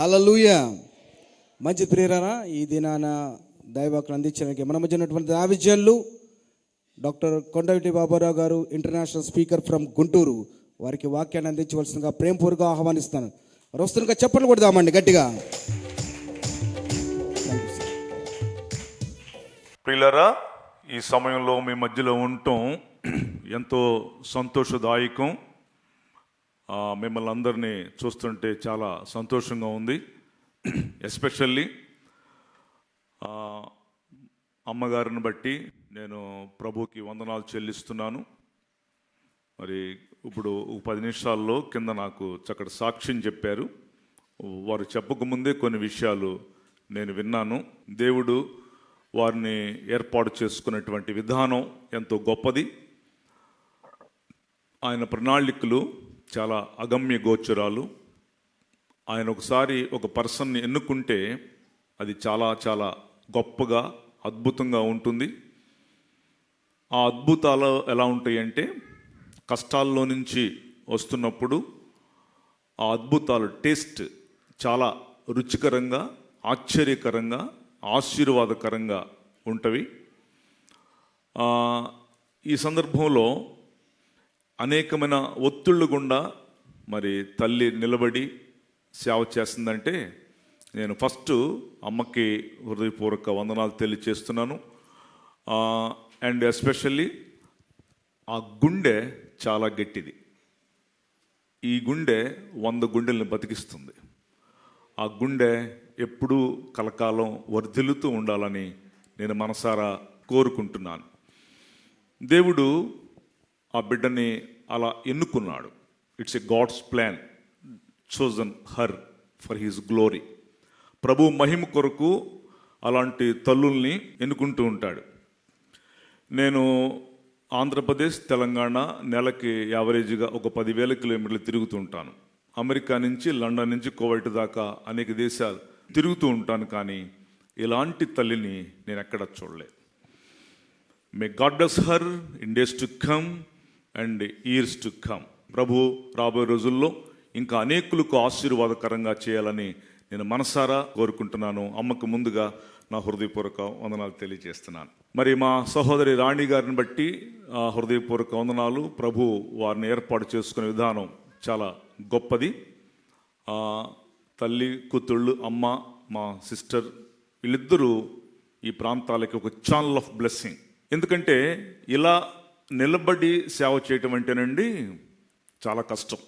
హల్లెలూయా. మంచి ప్రియరారా, ఈ దినాన దైవకులు అందించడానికి మన మధ్య ఉన్నటువంటి ఆవిజ్యాలు డాక్టర్ కొండవీటి బాబారావు గారు, ఇంటర్నేషనల్ స్పీకర్ ఫ్రమ్ గుంటూరు, వారికి వాక్యాన్ని అందించవలసిందిగా ప్రేమపూర్వకంగా ఆహ్వానిస్తాను. మరి వస్తున్నగా చెప్పండి కొడదామండి గట్టిగా. ప్రియులారా, ఈ సమయంలో మీ మధ్యలో ఉండటం ఎంతో సంతోషదాయకం. మిమ్మల్ని అందరినీ చూస్తుంటే చాలా సంతోషంగా ఉంది. ఎస్పెషల్లీ అమ్మగారిని బట్టి నేను ప్రభుకి వందనాలు చెల్లిస్తున్నాను. మరి ఇప్పుడు 10 నిమిషాల్లో కింద నాకు చక్కటి సాక్ష్యం చెప్పారు. వారు చెప్పకముందే కొన్ని విషయాలు నేను విన్నాను. దేవుడు వారిని ఏర్పాటు చేసుకున్నటువంటి విధానం ఎంతో గొప్పది. ఆయన ప్రణాళికలు చాలా అగమ్య గోచరాలు. ఆయన ఒకసారి ఒక పర్సన్ని ఎన్నుకుంటే అది చాలా చాలా గొప్పగా అద్భుతంగా ఉంటుంది. ఆ అద్భుతాలు ఎలా ఉంటాయి అంటే, కష్టాల్లో నుంచి వస్తున్నప్పుడు ఆ అద్భుతాలు టేస్ట్ చాలా రుచికరంగా, ఆశ్చర్యకరంగా, ఆశీర్వాదకరంగా ఉంటవి. ఈ సందర్భంలో అనేకమైన ఒత్తిళ్ళు గుండా మరి తల్లి నిలబడి సేవ చేస్తుందంటే, నేను ఫస్ట్ అమ్మకి హృదయపూర్వక వందనాలు తెలియచేస్తున్నాను. అండ్ ఎస్పెషల్లీ ఆ గుండె చాలా గట్టిది. ఈ గుండె 100 గుండెల్ని బతికిస్తుంది. ఆ గుండె ఎప్పుడూ కలకాలం వర్ధిల్లుతూ ఉండాలని నేను మనసారా కోరుకుంటున్నాను. దేవుడు ఆ బిడ్డని అలా ఎన్నుకున్నాడు. It's a God's plan, chosen her for his glory. ప్రభు మహిమ కొరకు అలాంటి తల్లుల్ని ఎన్నుకుంటూ ఉంటాడు. నేను ఆంధ్రప్రదేశ్, తెలంగాణ నెలకి యావరేజ్గా ఒక 10,000 కిలోమీటర్లు తిరుగుతూ ఉంటాను. అమెరికా నుంచి, లండన్ నుంచి, కువైట్ దాకా అనేక దేశాలు తిరుగుతూ ఉంటాను. కానీ ఇలాంటి తల్లిని నేను ఎక్కడ చూడలేదు. May God bless her in days to come and years to come. ప్రభు రాబోయే రోజుల్లో ఇంకా అనేకులకు ఆశీర్వాదకరంగా చేయాలని నేను మనసారా కోరుకుంటున్నాను. అమ్మకు ముందుగా నా హృదయపూర్వక వందనాలు తెలియజేస్తున్నాను. మరి మా సహోదరి రాణి గారిని బట్టి హృదయపూర్వక వందనాలు. ప్రభు వారిని ఏర్పాటు చేసుకునే విధానం చాలా గొప్పది. తల్లి, కూతుళ్ళు, అమ్మ, మా సిస్టర్, వీళ్ళిద్దరూ ఈ ప్రాంతాలకి ఒక ఛానల్ ఆఫ్ బ్లెస్సింగ్. ఎందుకంటే ఇలా నిలబడి సేవ చేయటం అంటేనండి చాలా కష్టం.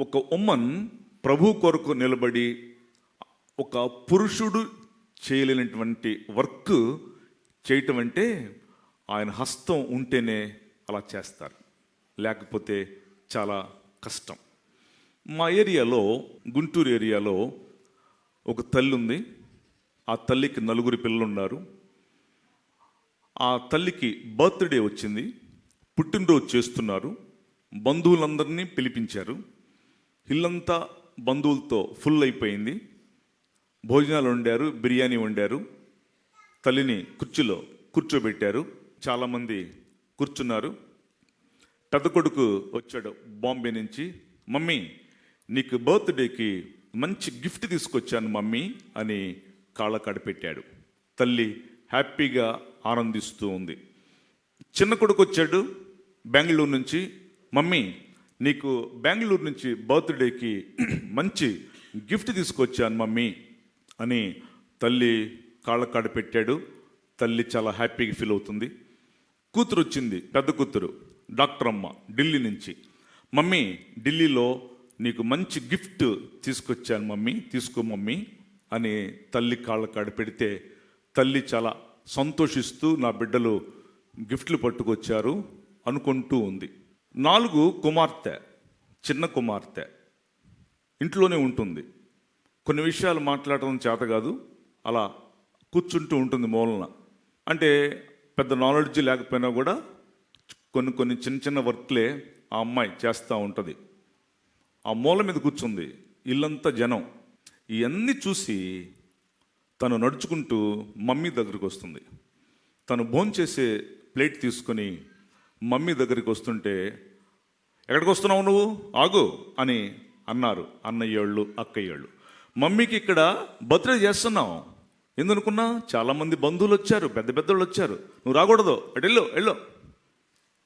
ఒక ఉమ్మన్ ప్రభు కొరకు నిలబడి ఒక పురుషుడు చేయలేనటువంటి వర్క్ చేయటం అంటే ఆయన హస్తం ఉంటేనే అలా చేస్తారు, లేకపోతే చాలా కష్టం. మా ఏరియాలో, గుంటూరు ఏరియాలో ఒక తల్లి ఉంది. ఆ తల్లికి 4 పిల్లలు ఉన్నారు. ఆ తల్లికి బర్త్డే వచ్చింది, పుట్టినరోజు చేస్తున్నారు. బంధువులందరినీ పిలిపించారు. ఇల్లంతా బంధువులతో ఫుల్ అయిపోయింది. భోజనాలు వండారు, బిర్యానీ వండారు. తల్లిని కుర్చీలో కూర్చోబెట్టారు. చాలామంది కూర్చున్నారు. పెద్ద కొడుకు వచ్చాడు బాంబే నుంచి. మమ్మీ, నీకు బర్త్డేకి మంచి గిఫ్ట్ తీసుకొచ్చాను మమ్మీ అని కాళ్ళ కడిపెట్టాడు. తల్లి హ్యాపీగా ఆనందిస్తూ ఉంది. చిన్న కొడుకు వచ్చాడు బెంగళూరు నుంచి. మమ్మీ, నీకు బెంగళూరు నుంచి బర్త్డేకి మంచి గిఫ్ట్ తీసుకొచ్చాను మమ్మీ అని తల్లి కాళ్ళ కాడ పెట్టాడు. తల్లి చాలా హ్యాపీగా ఫీల్ అవుతుంది. కూతురు వచ్చింది, పెద్ద కూతురు, డాక్టర్ అమ్మ, ఢిల్లీ నుంచి. మమ్మీ, ఢిల్లీలో నీకు మంచి గిఫ్ట్ తీసుకొచ్చాను మమ్మీ, తీసుకో మమ్మీ అని తల్లి కాళ్ళ కాడ పెడితే తల్లి చాలా సంతోషిస్తూ నా బిడ్డలు గిఫ్ట్లు పట్టుకొచ్చారు అనుకుంటూ ఉంది. 4 కుమార్తె, చిన్న కుమార్తె ఇంట్లోనే ఉంటుంది. కొన్ని విషయాలు మాట్లాడటం చేత కాదు, అలా కూర్చుంటూ ఉంటుంది మూలన. అంటే పెద్ద నాలెడ్జ్ లేకపోయినా కూడా కొన్ని చిన్న చిన్న వర్క్లే ఆ అమ్మాయి చేస్తూ ఉంటుంది. ఆ మూల మీద కూర్చుంది. ఇల్లంతా జనం. ఇవన్నీ చూసి తను నడుచుకుంటూ మమ్మీ దగ్గరికి వస్తుంది. తను భోంచేసే ప్లేట్ తీసుకొని మమ్మీ దగ్గరికి వస్తుంటే, ఎక్కడికి వస్తున్నావు నువ్వు, ఆగు అని అన్నారు అన్నయ్యోళ్ళు అక్కయ్యోళ్ళు. మమ్మీకి ఇక్కడ బర్త్డే చేస్తున్నాం ఎందుకనుకున్నా, చాలామంది బంధువులు వచ్చారు, పెద్ద పెద్దోళ్ళు వచ్చారు, నువ్వు రాకూడదు, అటు వెళ్ళు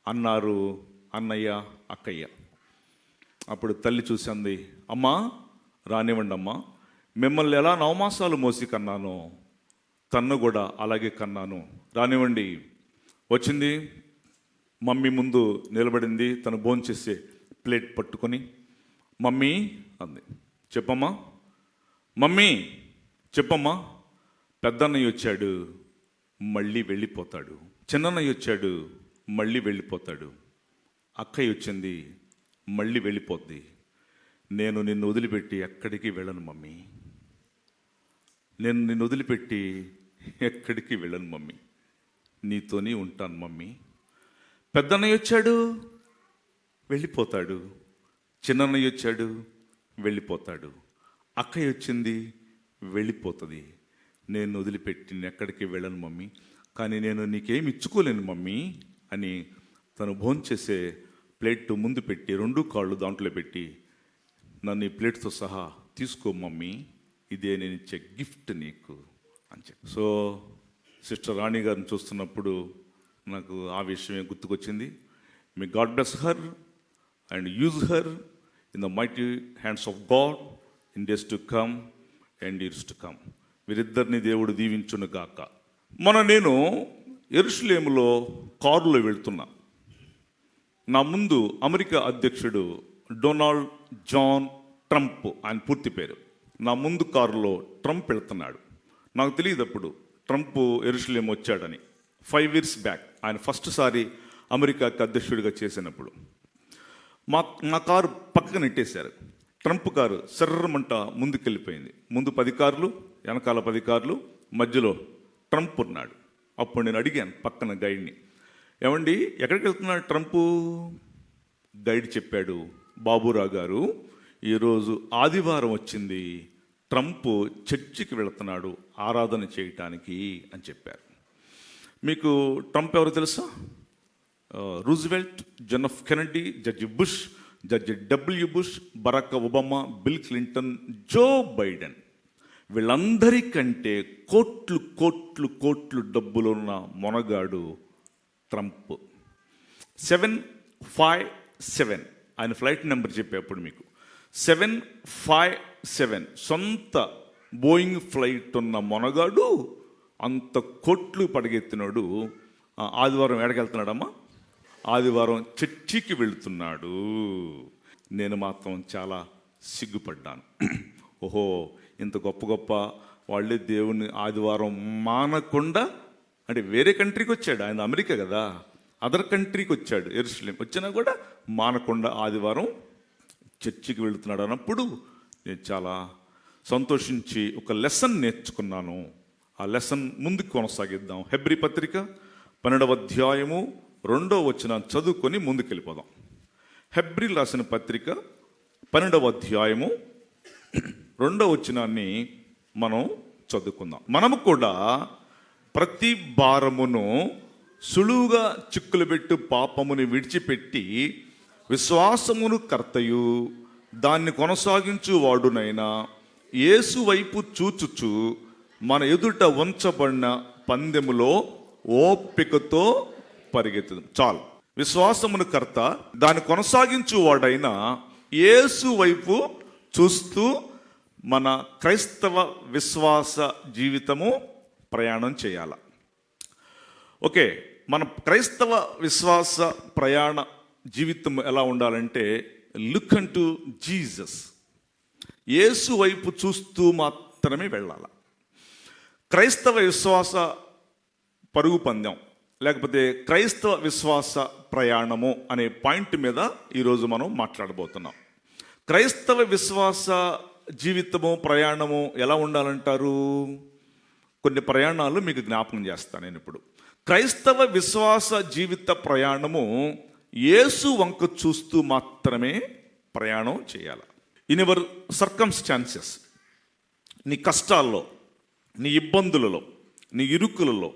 అన్నారు అన్నయ్య అక్కయ్య. అప్పుడు తల్లి చూసింది, అమ్మా రానివ్వండి అమ్మా, మిమ్మల్ని ఎలా 9 మాసాలు మోసి కన్నాను, తన్ను కూడా అలాగే కన్నాను, రానివ్వండి. వచ్చింది, మమ్మీ ముందు నిలబడింది, తను భోంచేసే ప్లేట్ పట్టుకొని, మమ్మీ అంది. చెప్పమ్మా మమ్మీ, చెప్పమ్మా. పెద్దన్నయ్య వచ్చాడు, మళ్ళీ వెళ్ళిపోతాడు. చిన్నన్నయ్య వచ్చాడు, మళ్ళీ వెళ్ళిపోతాడు. అక్కయ్య వచ్చింది, మళ్ళీ వెళ్ళిపోద్ది. నేను నిన్ను వదిలిపెట్టి ఎక్కడికి వెళ్ళను మమ్మీ, నేను నిన్ను వదిలిపెట్టి ఎక్కడికి వెళ్ళను మమ్మీ, నీతోనే ఉంటాను మమ్మీ. పెద్దన్నయ్య వచ్చాడు, వెళ్ళిపోతాడు. చిన్నన్నయ్య వచ్చాడు, వెళ్ళిపోతాడు. అక్కయ్య వచ్చింది, వెళ్ళిపోతుంది. నేను వదిలిపెట్టి ఎక్కడికి వెళ్ళను మమ్మీ, కానీ నేను నీకేమి ఇచ్చుకోలేను మమ్మీ అని తను భోంచేసే ప్లేట్ ముందు పెట్టి 2 కాళ్ళు దాంట్లో పెట్టి, నన్ను ఈ ప్లేట్తో సహా తీసుకో మమ్మీ, ఇదే నేను ఇచ్చే గిఫ్ట్ నీకు అని చెప్పి. సో సిస్టర్ రాణి గారిని చూస్తున్నప్పుడు నాకు ఆ విషయమే గుర్తుకొచ్చింది. May God bless her and use her in the mighty hands of God in days to come and years to come. వీరిద్దరిని దేవుడు దీవించును గాక. నేను యెరూషలేములో కారులో వెళ్తున్నా. నా ముందు అమెరికా అధ్యక్షుడు డొనాల్డ్ జాన్ ట్రంప్, ఆయన పూర్తి పేరు. నా ముందు కారులో ట్రంప్ వెళ్తున్నాడు. నాకు తెలియదు అప్పుడు ట్రంప్ యెరూషలేం వచ్చాడని. 5 years బ్యాక్ ఆయన ఫస్ట్ సారి అమెరికాకి అధ్యక్షుడిగా చేసినప్పుడు మా కారు పక్కన నెట్టేశారు. Trump car సర్రమంట ముందుకెళ్ళిపోయింది. ముందు 10 కార్లు, వెనకాల 10 కార్లు, మధ్యలో ట్రంప్ ఉన్నాడు. అప్పుడు నేను అడిగాను పక్కన గైడ్ని, ఏమండి ఎక్కడికి వెళ్తున్నాడు ట్రంప్? గైడ్ చెప్పాడు, బాబురావు గారు ఈరోజు ఆదివారం వచ్చింది, ట్రంప్ చర్చికి వెళుతున్నాడు ఆరాధన చేయటానికి అని చెప్పారు. మీకు ట్రంప్ ఎవరు తెలుసా? Roosevelt, John F Kennedy, George Bush, George W Bush, Barack Obama, Bill Clinton, Joe Biden, వీళ్ళందరికంటే కోట్లు కోట్లు కోట్లు డబ్బులున్న మొనగాడు ట్రంప్. 757 ఆయన ఫ్లైట్ నెంబర్ చెప్పేప్పుడు మీకు 757 సొంత బోయింగ్ ఫ్లైట్ ఉన్న మొనగాడు, అంత కోట్లు పడగెత్తినాడు. ఆదివారం ఎక్కడికెళ్తున్నాడమ్మా? ఆదివారం చర్చికి వెళుతున్నాడు. నేను మాత్రం చాలా సిగ్గుపడ్డాను. ఓహో, ఇంత గొప్ప గొప్ప వాళ్ళే దేవుని ఆదివారం మానకుండా, అంటే వేరే కంట్రీకి వచ్చాడు ఆయన, అమెరికా కదా, అదర్ కంట్రీకి వచ్చాడు, యెరూషలేం వచ్చినా కూడా మానకుండా ఆదివారం చర్చికి వెళుతున్నాడు అన్నప్పుడు నేను చాలా సంతోషించి ఒక లెసన్ నేర్చుకున్నాను. ఆ లెసన్ ముందుకు కొనసాగిద్దాం. హెబ్రీ పత్రిక 12వ అధ్యాయము 2వ వచనాన్ని చదువుకొని ముందుకెళ్ళిపోదాం. హెబ్రీ రాసిన పత్రిక 12వ అధ్యాయము 2వ వచనాన్ని మనం చదువుకుందాం. మనము కూడా ప్రతి భారమును సులువుగా చిక్కులు పెట్టు పాపముని విడిచిపెట్టి విశ్వాసమును కర్తయు దాన్ని కొనసాగించు వాడునైనా యేసు వైపు చూచుచు మన ఎదుట ఉంచబడిన పందెములో ఓపికతో పరిగెత్తు. చాలు. విశ్వాసమును కర్త, దాన్ని కొనసాగించు వాడైనా యేసు వైపు చూస్తూ మన క్రైస్తవ విశ్వాస జీవితము ప్రయాణం చేయాల. ఓకే, మన క్రైస్తవ విశ్వాస ప్రయాణ జీవితం ఎలా ఉండాలంటే, లుక్ అంటు జీసస్, యేసు వైపు చూస్తూ మాత్రమే వెళ్ళాల. క్రైస్తవ విశ్వాస పరుగు పందెం లేకపోతే క్రైస్తవ విశ్వాస ప్రయాణము అనే పాయింట్ మీద ఈరోజు మనం మాట్లాడబోతున్నాం. క్రైస్తవ విశ్వాస జీవితము ప్రయాణము ఎలా ఉండాలంటారు? కొన్ని ప్రయాణాలు మీకు జ్ఞాపకం చేస్తాను నేను ఇప్పుడు. క్రైస్తవ విశ్వాస జీవిత ప్రయాణము యేసు వంక చూస్తూ మాత్రమే ప్రయాణం చేయాలి. ఇన్ యువర్ సర్కమ్స్టాన్సెస్, నీ కష్టాల్లో, నీ ఇబ్బందులలో, నీ ఇరుకులలో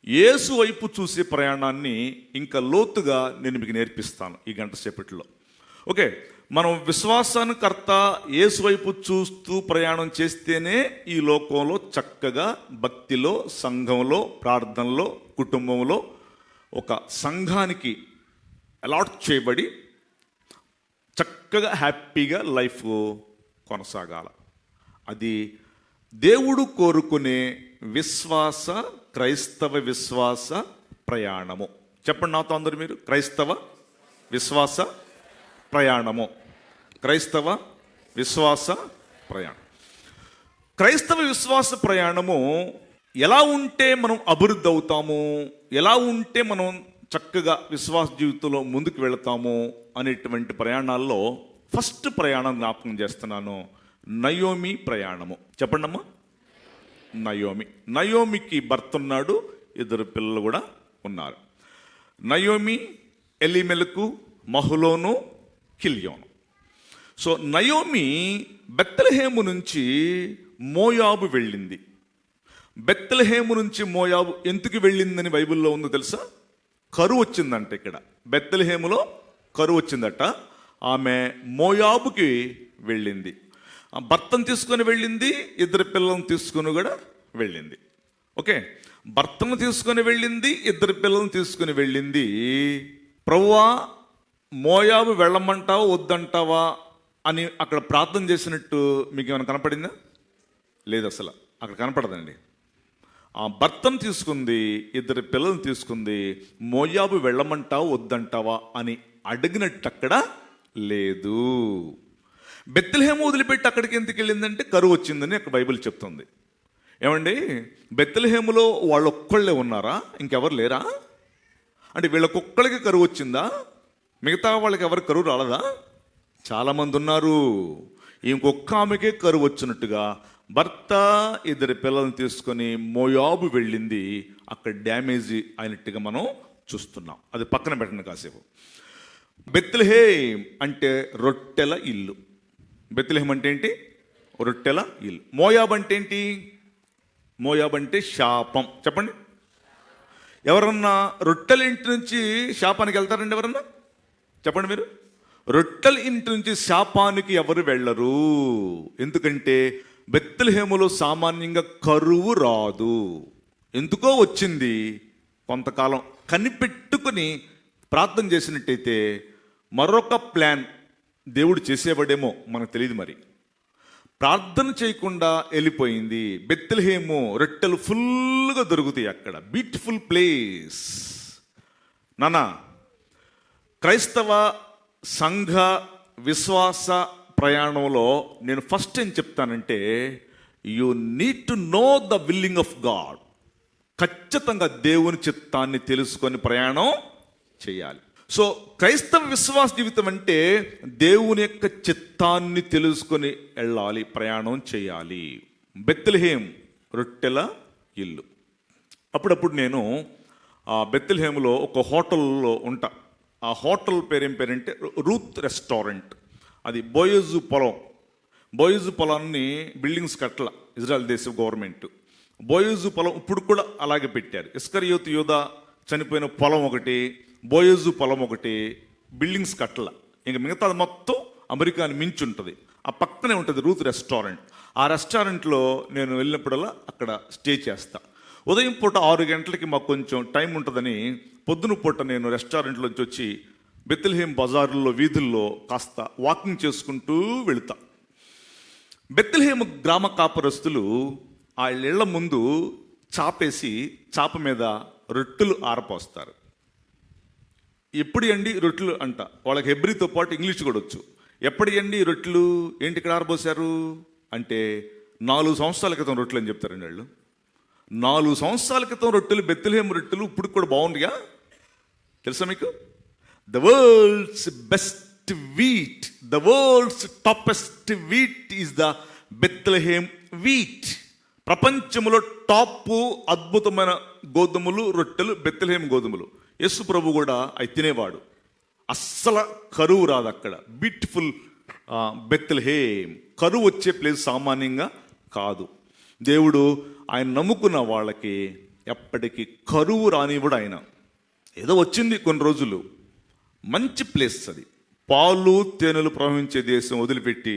యేసు వైపు చూసే ప్రయాణాన్ని ఇంకా లోతుగా నేను మీకు నేర్పిస్తాను ఈ గంట సేపట్లో. ఓకే, మనం విశ్వాసానికర్త యేసు వైపు చూస్తూ ప్రయాణం చేస్తేనే ఈ లోకంలో చక్కగా భక్తిలో, సంఘంలో, ప్రార్థనలో, కుటుంబంలో ఒక సంఘానికి అలాట్ చేయబడి చక్కగా హ్యాపీగా లైఫ్ కొనసాగాల. అది దేవుడు కోరుకునే క్రైస్తవ విశ్వాస ప్రయాణము. చెప్పండి నాతో అందరూ మీరు, క్రైస్తవ విశ్వాస ప్రయాణము. క్రైస్తవ విశ్వాస ప్రయాణం. క్రైస్తవ విశ్వాస ప్రయాణము ఎలా ఉంటే మనం అభివృద్ధి అవుతాము, ఎలా ఉంటే మనం చక్కగా విశ్వాస జీవితంలో ముందుకు వెళతాము అనేటువంటి ప్రయాణాల్లో ఫస్ట్ ప్రయాణం జ్ఞాపకం చేస్తున్నాను, నయోమి ప్రయాణము. చెప్పండి అమ్మా. నయోమికి భర్త ఉన్నాడు, 2 పిల్లలు కూడా ఉన్నారు. నయోమి, ఎలీమెలకు, మహులోను, కిల్యోను. సో నయోమి బెత్లెహేము నుంచి మోయాబు వెళ్ళింది. బెత్లెహేము నుంచి మోయాబు ఎందుకు వెళ్ళిందని బైబిల్లో ఉందో తెలుసా? కరువు వచ్చిందంట. ఇక్కడ బెత్లెహేములో కరువు వచ్చిందట. ఆమె మోయాబుకి వెళ్ళింది. ఆ భర్తను తీసుకొని వెళ్ళింది, 2 పిల్లలను తీసుకొని కూడా వెళ్ళింది. ఓకే, భర్తను తీసుకొని వెళ్ళింది, 2 పిల్లలను తీసుకొని వెళ్ళింది. ప్రభువా, మోయాబు వెళ్ళమంటావా వద్దంటావా అని అక్కడ ప్రార్థన చేసినట్టు మీకు ఏమైనా కనపడిందా? లేదు, అసలు అక్కడ కనపడదండి. ఆ భర్తను తీసుకుంది, 2 పిల్లలను తీసుకుంది, మోయాబు వెళ్ళమంటావా వద్దంటావా అని అడిగినట్టు అక్కడ లేదు. బెత్లెహేము వదిలిపెట్టి అక్కడికి ఎందుకు వెళ్ళిందంటే కరువు వచ్చిందని అక్కడ బైబిల్ చెప్తుంది. ఏమండి, బెత్లెహేములో వాళ్ళు ఒక్కళ్ళే ఉన్నారా? ఇంకెవరు లేరా? అంటే వీళ్ళకొక్కళ్ళకి కరువు వచ్చిందా? మిగతా వాళ్ళకి ఎవరు కరువు రాలదా? చాలామంది ఉన్నారు. ఇంకొక్క ఆమెకే కరువు వచ్చినట్టుగా భర్త 2 పిల్లలను తీసుకొని మోయాబు వెళ్ళింది. అక్కడ డ్యామేజ్ అయినట్టుగా మనం చూస్తున్నాం. అది పక్కన పెట్టండి కాసేపు. బెత్లెహేం అంటే రొట్టెల ఇల్లు. బెత్లెహేం అంటే ఏంటి? రొట్టెల ఇల్లు. మోయాబ్ అంటే ఏంటి? మోయాబ్ అంటే శాపం. చెప్పండి. ఎవరన్నా రొట్టెల ఇంటి నుంచి శాపానికి వెళ్తారండి? ఎవరన్నా చెప్పండి మీరు. రొట్టెల ఇంటి నుంచి శాపానికి ఎవరు వెళ్ళరు. ఎందుకంటే బెత్లెహేములో సామాన్యంగా కరువు రాదు. ఎందుకో వచ్చింది. కొంతకాలం కనిపెట్టుకుని ప్రార్థన చేసినట్టయితే మరొక ప్లాన్ దేవుడు చేసేవాడేమో మనకు తెలియదు. మరి ప్రార్థన చేయకుండా వెళ్ళిపోయింది. బెత్లెహేము రొట్టెలు ఫుల్గా దొరుకుతాయి అక్కడ. Beautiful place. నానా, క్రైస్తవ సంఘ విశ్వాస ప్రయాణంలో నేను ఫస్ట్ ఏం చెప్తానంటే, you need to know the willing of God. ఖచ్చితంగా దేవుని చిత్తాన్ని తెలుసుకొని ప్రయాణం చేయాలి. సో క్రైస్తవ విశ్వాస జీవితం అంటే దేవుని యొక్క చిత్తాన్ని తెలుసుకొని వెళ్ళాలి, ప్రయాణం చేయాలి. బెత్లెహేం రొట్టెల ఇల్లు. అప్పుడప్పుడు నేను ఆ బెత్లెహేములో ఒక హోటల్లో ఉంటా. ఆ హోటల్ పేరేం పేరంటే రూత్ రెస్టారెంట్. అది బోయజు పొలం. బోయజు పొలాన్ని బిల్డింగ్స్ కట్టల ఇజ్రాయెల్ దేశ గవర్నమెంట్. బోయజు పొలం ఇప్పుడు కూడా అలాగే పెట్టారు. ఇస్కరియోతు యోధా చనిపోయిన పొలం ఒకటి, బోయజు పొలం ఒకటి, బిల్డింగ్స్ కట్టల. ఇంక మిగతాది మొత్తం అమెరికాని మించి ఉంటుంది. ఆ పక్కనే ఉంటుంది రూత్ రెస్టారెంట్. ఆ రెస్టారెంట్లో నేను వెళ్ళినప్పుడల్లా అక్కడ స్టే చేస్తా. ఉదయం పూట 6 గంటలకి మాకు కొంచెం టైం ఉంటుందని పొద్దున పూట నేను రెస్టారెంట్లోంచి వచ్చి బెత్లెహేం బజార్లో వీధుల్లో కాస్త వాకింగ్ చేసుకుంటూ వెళుతా. బెత్లెహేం గ్రామ కాపురస్తులు ఆ ఇళ్ల ముందు చాపేసి చాప మీద రొట్టెలు ఆరపోస్తారు. ఎప్పుడు అండి రొట్టెలు అంట. వాళ్ళకి హెబ్రీతో పాటు ఇంగ్లీష్ కూడా వచ్చు. ఎప్పటి అండి రొట్టెలు? ఏంటి ఇక్కడ ఆరబోసారు అంటే 4 సంవత్సరాల క్రితం రొట్టెలు అని చెప్తారండి వాళ్ళు. 4 సంవత్సరాల క్రితం రొట్టెలు, బెత్లెహేం రొట్టెలు ఇప్పుడు కూడా బాగుందిగా. తెలుసా మీకు? The world's best wheat, the world's toppest wheat is the Bethlehem wheat. ప్రపంచంలో టాప్ అద్భుతమైన గోధుమలు, రొట్టెలు బెత్లెహేం గోధుమలు. యేసు ప్రభు కూడా అవి తినేవాడు. అస్సలు కరువు రాదు అక్కడ. Beautiful Bethlehem. కరువు వచ్చే ప్లేస్ సామాన్యంగా కాదు. దేవుడు ఆయన నమ్ముకున్న వాళ్ళకి ఎప్పటికీ కరువు రానివ్వడు. ఆయన ఏదో వచ్చింది కొన్ని రోజులు, మంచి ప్లేస్ అది. పాలు తేనెలు ప్రవహించే దేశం వదిలిపెట్టి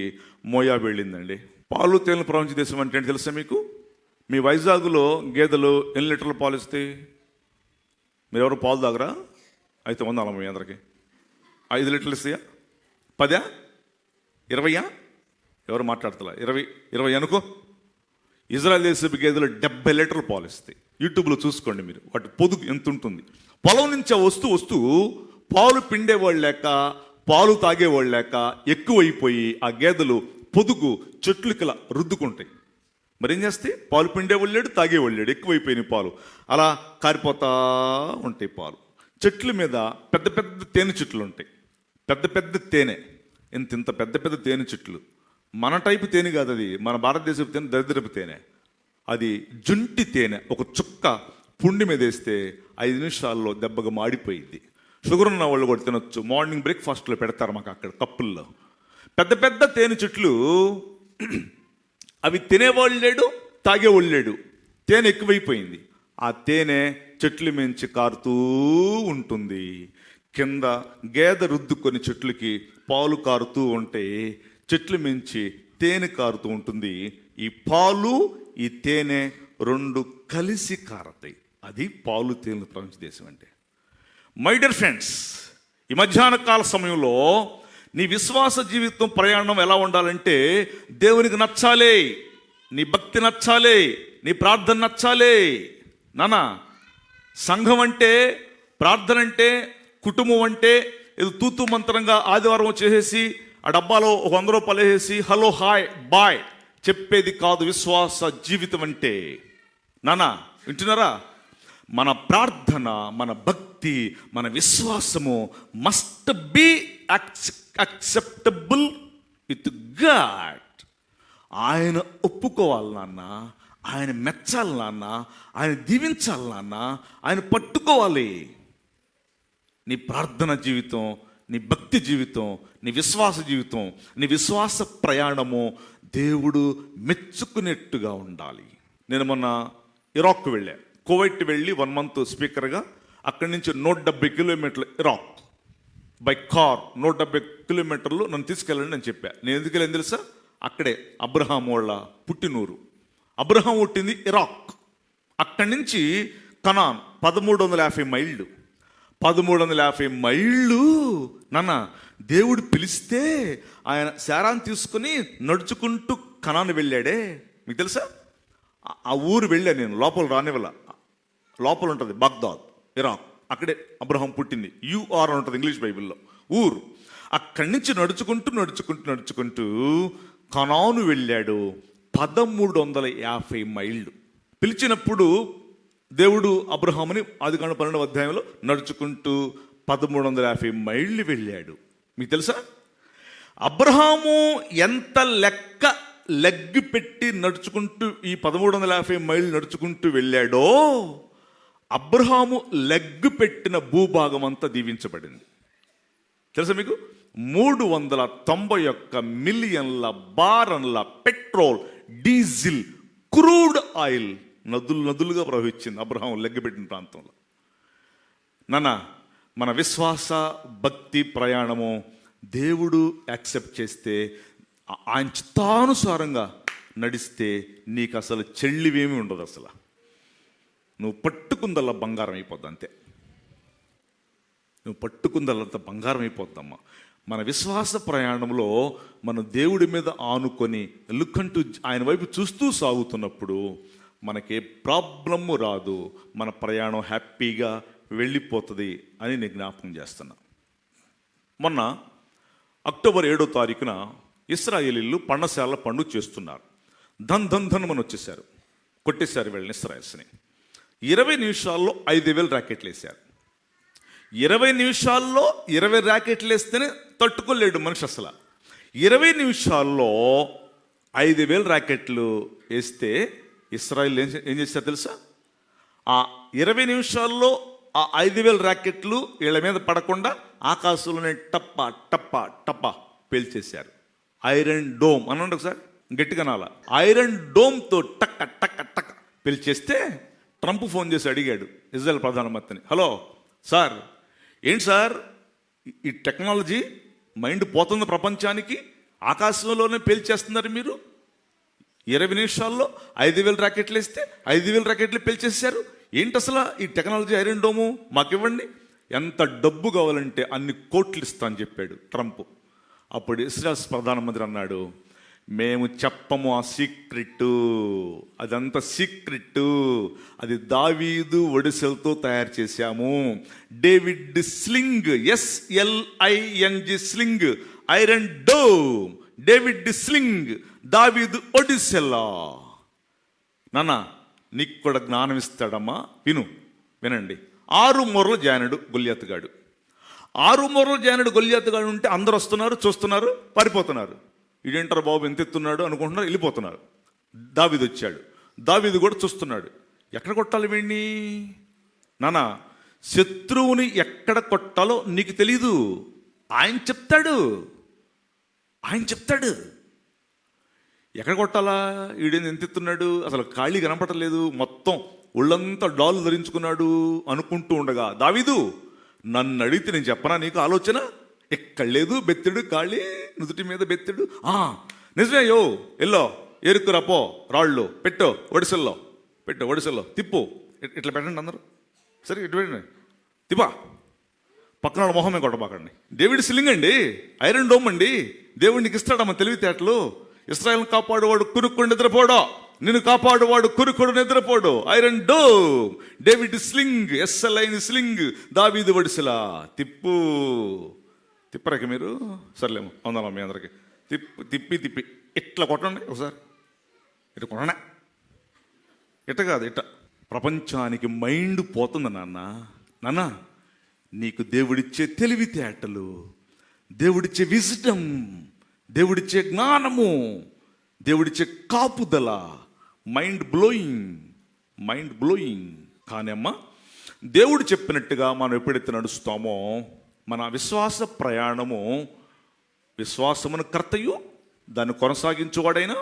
మోయాబు వెళ్ళిందండి. పాలు తేనెలు ప్రవహించే దేశం అంటే ఏంటి తెలుసా మీకు? మీ వైజాగ్లో గేదెలు ఎన్ని లీటర్లు పాలు ఇస్తాయి? మీరు ఎవరు పాలు తాగరా? అయితే వందాల మీ అందరికి 5 లీటర్లు ఇస్తాయా? 10? 20? ఎవరు మాట్లాడతలా? 20 అనుకో. ఇజ్రాయెల్ దేశపు గేదెలు 70 లీటర్లు పాలు ఇస్తాయి. యూట్యూబ్లో చూసుకోండి మీరు, వాటి పొదుగు ఎంత ఉంటుంది. పొలం నుంచి వస్తూ పాలు పిండేవాళ్ళు లేక, పాలు తాగేవాళ్ళు లేక ఎక్కువైపోయి ఆ గేదెలు పొదుగు చెట్లకి ఇలా రుద్దుకుంటాయి. మరి ఏం చేస్తే పాలు పిండేవాళ్ళు లేడు, తాగేవాళ్ళు లేడు, ఎక్కువైపోయినాయి పాలు. అలా కారిపోతా ఉంటాయి పాలు. చెట్ల మీద పెద్ద పెద్ద తేనె చెట్లు ఉంటాయి. పెద్ద పెద్ద తేనె, ఇంత పెద్ద తేనె చెట్లు. మన టైపు తేనె కాదు అది, మన భారతదేశపు తేనె దరిద్రపు తేనె. అది జుంటి తేనె. ఒక చుక్క పుండి మీద వేస్తే 5 నిమిషాల్లో దెబ్బగా మాడిపోయింది. షుగర్ ఉన్న వాళ్ళు కూడా తినొచ్చు. మార్నింగ్ బ్రేక్ఫాస్ట్లో పెడతారు మాకు అక్కడ కప్పుల్లో. పెద్ద పెద్ద తేనె చెట్లు. అవి తినేవాళ్ళు లేడు, తాగేవాళ్ళు లేడు. తేనె ఎక్కువైపోయింది. ఆ తేనె చెట్లు మించి కారుతూ ఉంటుంది. కింద గేదె రుద్దుకొని చెట్లకి పాలు కారుతూ ఉంటే చెట్లు మించి తేనె కారుతూ ఉంటుంది. ఈ పాలు ఈ తేనె 2 కలిసి కారతాయి. అది పాలు తేనె ప్రపంచ దేశం అంటే. మై డియర్ ఫ్రెండ్స్, ఈ మధ్యాహ్న కాల సమయంలో నీ విశ్వాస జీవితం ప్రయాణం ఎలా ఉండాలంటే, దేవునికి నచ్చాలి, నీ భక్తి నచ్చాలి, నీ ప్రార్థన నచ్చాలి. నానా, సంఘం అంటే, ప్రార్థన అంటే, కుటుంబం అంటే ఇది తూతు మంత్రంగా ఆదివారం చేసేసి ఆ డబ్బాలో ఒక 100 రూపాయలు వేసేసి హలో హాయ్ బాయ్ చెప్పేది కాదు విశ్వాస జీవితం అంటే. నానా వింటున్నారా? మన ప్రార్థన, మన భక్తి, మన విశ్వాసము must be acceptable with God. ఆయన ఒప్పుకోవాలి నాన్న, ఆయన మెచ్చాలి నాన్న, ఆయన దీవించాలి నాన్న, ఆయన పట్టుకోవాలి. నీ ప్రార్థన జీవితం, నీ భక్తి జీవితం, నీ విశ్వాస జీవితం, నీ విశ్వాస ప్రయాణము దేవుడు మెచ్చుకునేట్టుగా ఉండాలి. నేను మొన్న ఇరాక్ వెళ్ళా, కువైట్ వెళ్ళి 1 మంత్ స్పీకర్గా. అక్కడి నుంచి 170 కిలోమీటర్లు ఇరాక్ బై కార్. 170 కిలోమీటర్లు నన్ను తీసుకెళ్ళండి అని చెప్పా. నేను ఎందుకు వెళ్ళాను తెలుసా? అక్కడే అబ్రహాం వాళ్ళ పుట్టినూరు. అబ్రహాం పుట్టింది ఇరాక్. అక్కడి నుంచి కనాన్ 1350 మైళ్ళు. 1350 మైళ్ళు నాన్న. దేవుడు పిలిస్తే ఆయన శారాన్ని తీసుకుని నడుచుకుంటూ కనాను వెళ్ళాడే. మీకు తెలుసా? ఆ ఊరు వెళ్ళా నేను, లోపల రానివల్ల. లోపల ఉంటుంది బాగ్దాద్, ఇరాక్. అక్కడే అబ్రహాం పుట్టింది. యూఆర్ ఉంటుంది ఇంగ్లీష్ బైబిల్లో ఊరు. అక్కడి నుంచి నడుచుకుంటూ కనాను వెళ్ళాడు. 1350 మైళ్ళు. పిలిచినప్పుడు దేవుడు అబ్రహాముని ఆదికాండం 12వ అధ్యాయంలో నడుచుకుంటూ 1350 మైళ్ళు వెళ్ళాడు. మీకు తెలుసా? అబ్రహాము ఎంత లెగ్గు పెట్టి నడుచుకుంటూ ఈ 1350 మైళ్ళు నడుచుకుంటూ వెళ్ళాడో, అబ్రహాము లెగ్గు పెట్టిన భూభాగం అంతా దీవించబడింది. తెలుసా మీకు? 391 మిలియన్ల బారన్ల పెట్రోల్, డీజిల్, క్రూడ్ ఆయిల్ నదులుగా ప్రవహించింది అబ్రహాం లెగ్గపెట్టిన ప్రాంతంలో. నాన్న, మన విశ్వాస భక్తి ప్రయాణము దేవుడు యాక్సెప్ట్ చేస్తే, ఆయన చిత్తానుసారంగా నడిస్తే నీకు అసలు చెల్లివేమీ ఉండదు. అసలు నువ్వు పట్టుకుందల్లా బంగారం అయిపోద్ది. అంతే, నువ్వు పట్టుకుందల్లంత బంగారం అయిపోద్దమ్మా. మన విశ్వాస ప్రయాణంలో మన దేవుడి మీద ఆనుకొని లుక్కంటూ ఆయన వైపు చూస్తూ సాగుతున్నప్పుడు మనకే ప్రాబ్లము రాదు. మన ప్రయాణం హ్యాపీగా వెళ్ళిపోతుంది అని నేను జ్ఞాపకం చేస్తున్నా. మొన్న అక్టోబర్ 7వ తారీఖున ఇశ్రాయేలీలు పర్ణశాల పండుగ చేస్తున్నారు. ధన్ అని వచ్చేసారు, కొట్టేశారు వీళ్ళని ఇశ్రాయేల్స్ని. 20 నిమిషాల్లో 5000 ర్యాకెట్లు వేశారు. 20 నిమిషాల్లో 20 ర్యాకెట్లు వేస్తేనే తట్టుకోలేడు మనిషి అసలు. 20 నిమిషాల్లో 5000 ర్యాకెట్లు వేస్తే ఇశ్రాయేల్ ఏం చేశారు తెలుసా? ఆ 20 నిమిషాల్లో ఆ 5000 ర్యాకెట్లు వీళ్ళ మీద పడకుండా ఆకాశంలోనే టప్ప టప్ప టప్ప పేల్చేశారు. ఐరన్ డోమ్ అనండి ఒకసారి గట్టిగా నాల. ఐరన్ డోమ్తో టక్క టక్క టక్క పేల్చేస్తే ట్రంప్ ఫోన్ చేసి అడిగాడు ఇజ్రాయెల్ ప్రధానమంత్రిని, హలో సార్, ఏంటి సార్ ఈ టెక్నాలజీ మైండ్ పోతుంది ప్రపంచానికి. ఆకాశంలోనే పేల్చేస్తున్నారు మీరు. 20 నిమిషాల్లో 5,000 రాకెట్లు వేస్తే 5,000 రాకెట్లు పేల్చేశారు. ఏంటి అసలు ఈ టెక్నాలజీ? ఐరన్ డోము మాకు ఇవ్వండి, ఎంత డబ్బు కావాలంటే అన్ని కోట్లు ఇస్తా అని చెప్పాడు ట్రంప్. అప్పుడు ఇస్రాయల్ ప్రధానమంత్రి అన్నాడు, మేము చెప్పము ఆ సీక్రెట్, అదంతా సీక్రెట్, అది దావీదు ఒడిసెలతో తయారు చేశాము. David sling, SLING sling, iron dome, David sling, దావీదు ఒడిసెలా. నాన్న నీకు కూడా జ్ఞానం ఇస్తాడమ్మా, వినండి. 6 మూరల జానుడు గొల్యాతుగాడు. 6 మూరల జానుడు గొల్యాతుగాడు ఉంటే అందరు వస్తున్నారు, చూస్తున్నారు, పారిపోతున్నారు. ఇదేంటారు బాబు ఎంత ఎత్తున్నాడు అనుకుంటున్నారు, వెళ్ళిపోతున్నారు. దావీదు వచ్చాడు. దావీదు కూడా చూస్తున్నాడు, ఎక్కడ కొట్టాలి వీడిని. నానా శత్రువుని ఎక్కడ కొట్టాలో నీకు తెలీదు, ఆయన చెప్తాడు. ఎక్కడ కొట్టాలా? ఈడేంది ఎంత ఎత్తున్నాడు, అసలు ఖాళీ కనపడలేదు, మొత్తం ఒళ్ళంతా డాలు ధరించుకున్నాడు అనుకుంటూ ఉండగా, దావీదు నన్ను అడిగితే నేను చెప్పనా నీకు ఆలోచన? ఎక్కడ లేదు, బెత్తెడు ఖాళీ, నుదుటి మీద బెత్తెడు. నిజమే, ఎల్లో ఏరుకురాపో, రాళ్ళు పెట్టో, ఒడిసెల్లో తిప్పు, ఇట్లా పెట్టండి అందరూ. సరే ఇటు పెట్టండి, తిప్పా, పక్కన వాళ్ళ మొహమే కొట్టబాకండి. డేవిడ్ స్లింగ్ అండి, ఐరన్ డోమ్ అండి. దేవుడు నీకు ఇస్తాడమ్మ తెలివితేటలు. ఇశ్రాయేలును కాపాడువాడు కురుక్కుడు నిద్రపోడా, నిన్ను కాపాడువాడు కురుక్కుడు నిద్రపోడు. Iron dome, David sling, SLING sling, దావీదు ఒడిసెలా. తిప్పరాక మీరు? సర్లేమో వందలా మీ అందరికి. తిప్పి ఇట్లా కొట్టండి ఒకసారి, ఇట్లా కొట్టండి. ఇట్ట కాదు, ఇట్ట. ప్రపంచానికి మైండ్ పోతుంది నాన్న. నీకు దేవుడిచ్చే తెలివితేటలు, దేవుడిచ్చే విజ్డమ్, దేవుడిచ్చే జ్ఞానము, దేవుడిచ్చే కాపుదల, మైండ్ బ్లోయింగ్. కానీ అమ్మా, దేవుడు చెప్పినట్టుగా మనం ఎప్పుడైతే నడుస్తామో మన విశ్వాస ప్రయాణము, విశ్వాసమును కర్తయు దాన్ని కొనసాగించువాడైనా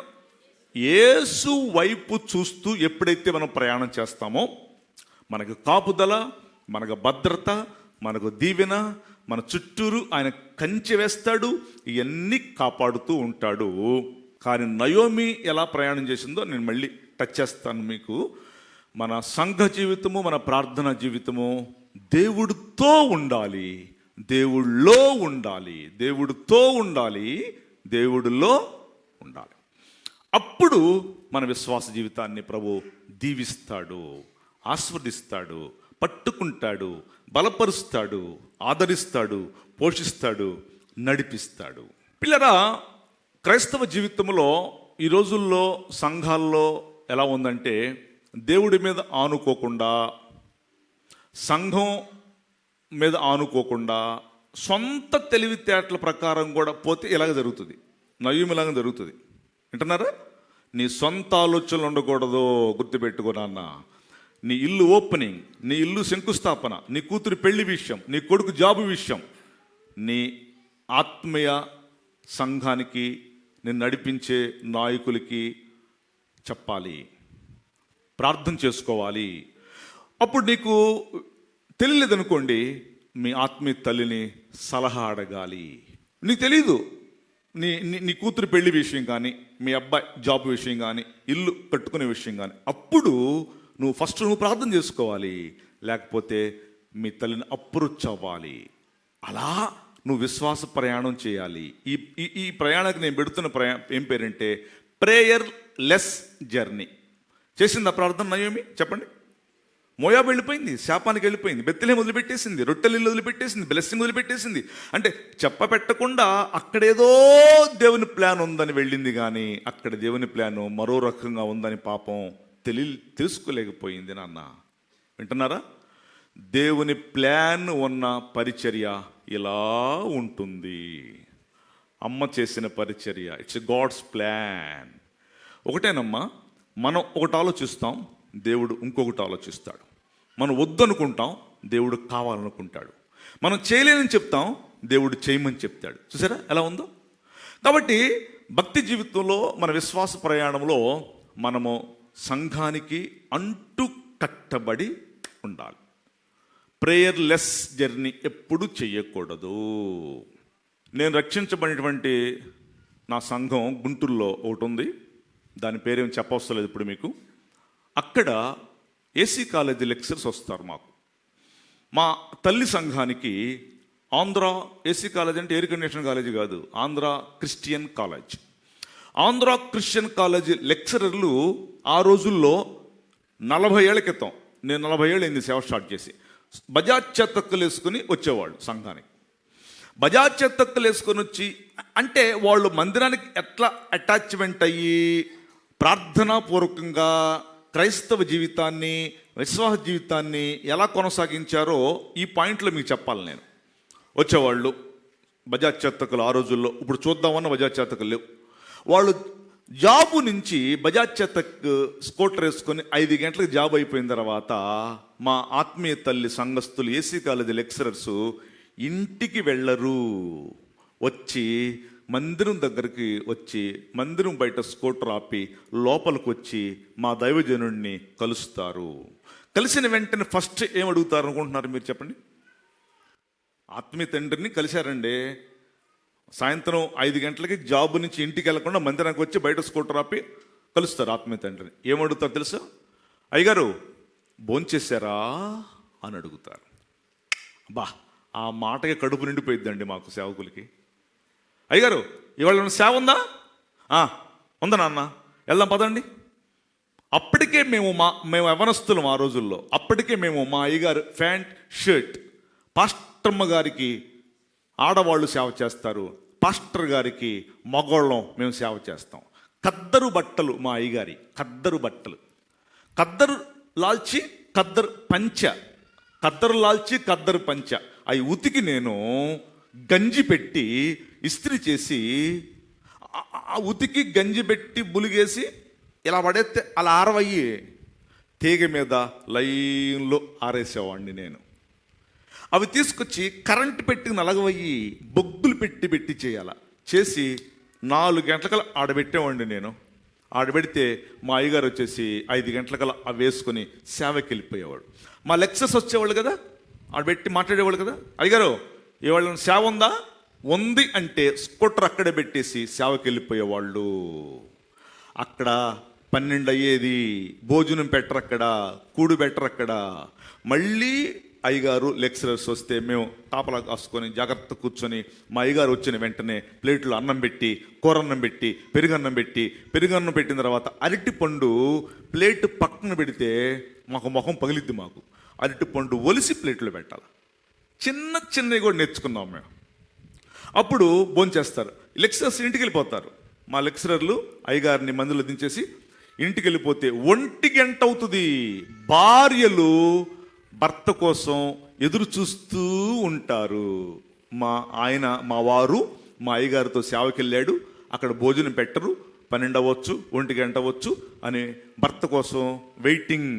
యేసు వైపు చూస్తూ ఎప్పుడైతే మనం ప్రయాణం చేస్తామో మనకు కాపుదల, మనకు భద్రత, మనకు దీవెన, మన చుట్టూరు ఆయన కంచె వేస్తాడు, ఇవన్నీ కాపాడుతూ ఉంటాడు. కానీ నయోమి ఎలా ప్రయాణం చేసిందో నేను మళ్ళీ టచ్ చేస్తాను మీకు. మన సంఘ జీవితము, మన ప్రార్థనా జీవితము దేవుడితో ఉండాలి, దేవుడిలో ఉండాలి. అప్పుడు మన విశ్వాస జీవితాన్ని ప్రభు దీవిస్తాడు, ఆస్వాదిస్తాడు, పట్టుకుంటాడు, బలపరుస్తాడు, ఆదరిస్తాడు, పోషిస్తాడు, నడిపిస్తాడు. పిల్లరా, క్రైస్తవ జీవితంలో ఈ రోజుల్లో సంఘాల్లో ఎలా ఉందంటే, దేవుడి మీద ఆనుకోకుండా, సంఘం మీద ఆనుకోకుండా, సొంత తెలివితేటల ప్రకారం కూడా పోతే ఇలాగ జరుగుతుంది. నయ్యమిలాగా జరుగుతుంది. వింటున్నారా? నీ సొంత ఆలోచనలు ఉండకూడదు, గుర్తుపెట్టుకో నాన్న. నీ ఇల్లు ఓపెనింగ్, నీ ఇల్లు శంకుస్థాపన, నీ కూతురు పెళ్లి విషయం, నీ కొడుకు జాబు విషయం, నీ ఆత్మీయ సంఘానికి, నిన్ను నడిపించే నాయకులకి చెప్పాలి, ప్రార్థన చేసుకోవాలి. అప్పుడు నీకు తెలియలేదనుకోండి, మీ ఆత్మీయ తల్లిని సలహా అడగాలి. నీకు తెలీదు, నీ కూతురు పెళ్లి విషయం కానీ, మీ అబ్బాయి జాబ్ విషయం కానీ, ఇల్లు కట్టుకునే విషయం కానీ, అప్పుడు నువ్వు ప్రార్థన చేసుకోవాలి. లేకపోతే మీ తల్లిని అప్రోచ్ అవ్వాలి. అలా నువ్వు విశ్వాస ప్రయాణం చేయాలి. ఈ ప్రయాణానికి నేను పెడుతున్న ఏం పేరంటే ప్రేయర్ లెస్ జర్నీ. చేసింది ఆ ప్రార్థన నయోమి? చెప్పండి. మోయాబు వెళ్ళిపోయింది, శాపానికి వెళ్ళిపోయింది, బెత్లెహేము వదిలిపెట్టేసింది, రొట్టెలిల్లు వదిలిపెట్టేసింది, బ్లెస్సింగ్ వదిలిపెట్టేసింది. అంటే చెప్పపెట్టకుండా అక్కడేదో దేవుని ప్లాన్ ఉందని వెళ్ళింది, కానీ అక్కడ దేవుని ప్లాను మరో రకంగా ఉందని పాపం తెలుసుకోలేకపోయింది. నాన్న వింటున్నారా? దేవుని ప్లాన్ ఉన్న పరిచర్య ఇలా ఉంటుంది. అమ్మ చేసిన పరిచర్య, ఇట్స్ గాడ్స్ ప్లాన్. ఒకటేనమ్మా, మనం ఒకటి ఆలోచిస్తాం, దేవుడు ఇంకొకటి ఆలోచిస్తాడు. మనం వద్దనుకుంటాం, దేవుడు కావాలనుకుంటాడు. మనం చేయలేనని చెప్తాం, దేవుడు చేయమని చెప్తాడు. చూసారా ఎలా ఉందో? కాబట్టి భక్తి జీవితంలో, మన విశ్వాస ప్రయాణంలో మనము సంఘానికి అంటు కట్టబడి ఉండాలి. ప్రేయర్ లెస్ జర్నీ ఎప్పుడు చెయ్యకూడదు. నేను రక్షించబడినటువంటి నా సంఘం గుంటూరులో ఒకటి ఉంది. దాని పేరేం చెప్పవసలేదు ఇప్పుడు మీకు. అక్కడ ఏసీ కాలేజీ లెక్చరర్స్ వస్తారు మాకు. మా తల్లి సంఘానికి ఆంధ్ర ఏసీ కాలేజ్ అంటే ఎయిర్ కండిషన్ కాలేజీ కాదు, Andhra Christian college. Andhra Christian college లెక్చరర్లు ఆ రోజుల్లో 40 ఏళ్ల క్రితం, నేను 40 ఏళ్ళు అయింది సేవ స్టార్ట్ చేసి, బజాజ్ చేతక్కులు వేసుకుని వచ్చేవాళ్ళు సంఘానికి. బజాజ్ చేతక్కులు వేసుకొని వచ్చి, అంటే వాళ్ళు మందిరానికి ఎట్లా అటాచ్మెంట్ అయ్యి ప్రార్థనాపూర్వకంగా క్రైస్తవ జీవితాన్ని, విశ్వాస జీవితాన్ని ఎలా కొనసాగించారో ఈ పాయింట్లో మీకు చెప్పాలి నేను. వచ్చేవాళ్ళు బజాజ్ చేతకులు ఆ రోజుల్లో, ఇప్పుడు చూద్దామన్న బజాజ్ చేతకులు లేవు. వాళ్ళు జాబు నుంచి బజాజ్ చేతక్ స్కూటర్ వేసుకొని 5 గంటలకు జాబ్ అయిపోయిన తర్వాత మా ఆత్మీయ తల్లి సంఘస్థులు ఏసీ కాలేజీ లెక్చరర్స్ ఇంటికి వెళ్ళరు. వచ్చి మందిరం దగ్గరికి వచ్చి మందిరం బయట స్కూటర్ ఆపి లోపలికి వచ్చి మా దైవజనుడిని కలుస్తారు. కలిసిన వెంటనే ఫస్ట్ ఏం అడుగుతారు అనుకుంటున్నారు మీరు చెప్పండి? ఆత్మీయ తండ్రిని కలిశారండి, సాయంత్రం 5 గంటలకి జాబు నుంచి ఇంటికి వెళ్లకుండా మందిరానికి వచ్చి బయట స్కూటర్ ఆపి కలుస్తారు ఆత్మీయ తండ్రిని. ఏమడుగుతారు తెలుసా? అయ్యగారు భోంచేశారా అని అడుగుతారు. బా, ఆ మాటకి కడుపు నిండిపోయిద్దండి మాకు సేవకులకి. అయ్యగారు ఇవాళ సేవ ఉందా? ఉందా నాన్న, వెళ్దాం పదండి. అప్పటికే మేము యవనస్తులం ఆ రోజుల్లో. అప్పటికే మేము మా అయ్యగారు ప్యాంట్ షర్ట్, పాస్టర్మ గారికి ఆడవాళ్ళు సేవ చేస్తారు, పాస్టర్ గారికి మగోళ్ళం మేము సేవ చేస్తాం. ఖద్దరు బట్టలు మా అయ్యగారి, ఖద్దరు బట్టలు, ఖద్దరు లాల్చి ఖద్దరు పంచ, ఖద్దరు లాల్చి ఖద్దరు పంచ అవి ఉతికి నేను గంజి పెట్టి ఇస్త్రీ చేసి, ఆ ఉతికి గంజి పెట్టి బులిగేసి ఇలా పడేస్తే అలా ఆరవయ్యి తీగ మీద లైన్లో ఆరేసేవాడిని నేను. అవి తీసుకొచ్చి కరెంటు పెట్టి నలగవయ్యి బొగ్గులు పెట్టి చేయాల చేసి 4 గంటలకల్లా ఆడబెట్టేవాడిని నేను. ఆడబెడితే మా అయ్యగారు వచ్చేసి 5 గంటలకల్లా అవి వేసుకొని సేవకి వెళ్ళిపోయేవాడు. మా లెక్చర్స్ వచ్చేవాళ్ళు కదా, ఆడబెట్టి మాట్లాడేవాళ్ళు కదా, అయ్యగారు ఇవాళ సేవ ఉందా? ఉంది అంటే స్కూటర్ అక్కడే పెట్టేసి సేవకి వెళ్ళిపోయేవాళ్ళు. అక్కడ 12 అయ్యేది, భోజనం పెట్టరు అక్కడ, కూడు పెట్టరు అక్కడ. మళ్ళీ అయ్యగారు లెక్చరర్స్ వస్తే మేము తాపలా కాసుకొని జాగ్రత్త కూర్చొని మా అయ్యగారు వచ్చిన వెంటనే ప్లేట్లో అన్నం పెట్టి, కూరన్నం పెట్టి, పెరుగన్నం పెట్టిన తర్వాత అరటి పండు ప్లేట్ పక్కన పెడితే మాకు ముఖం పగిలిద్ది. మాకు అరటి పండు ఒలిసి ప్లేట్లో పెట్టాలి. చిన్నవి కూడా నేర్చుకున్నాం మేము. అప్పుడు భోంచేస్తారు. లెక్చరర్స్ ఇంటికి వెళ్ళిపోతారు. మా లెక్చరర్లు అయ్యగారిని మందులో దించేసి ఇంటికి వెళ్ళిపోతే 1 గంట అవుతుంది. భార్యలు భర్త కోసం ఎదురు చూస్తూ ఉంటారు. మా వారు మా అయ్యగారితో సేవకి వెళ్ళాడు, అక్కడ భోజనం పెట్టరు, 12 అవ్వచ్చు, 1 గంట అవ్వచ్చు అని భర్త కోసం వెయిటింగ్.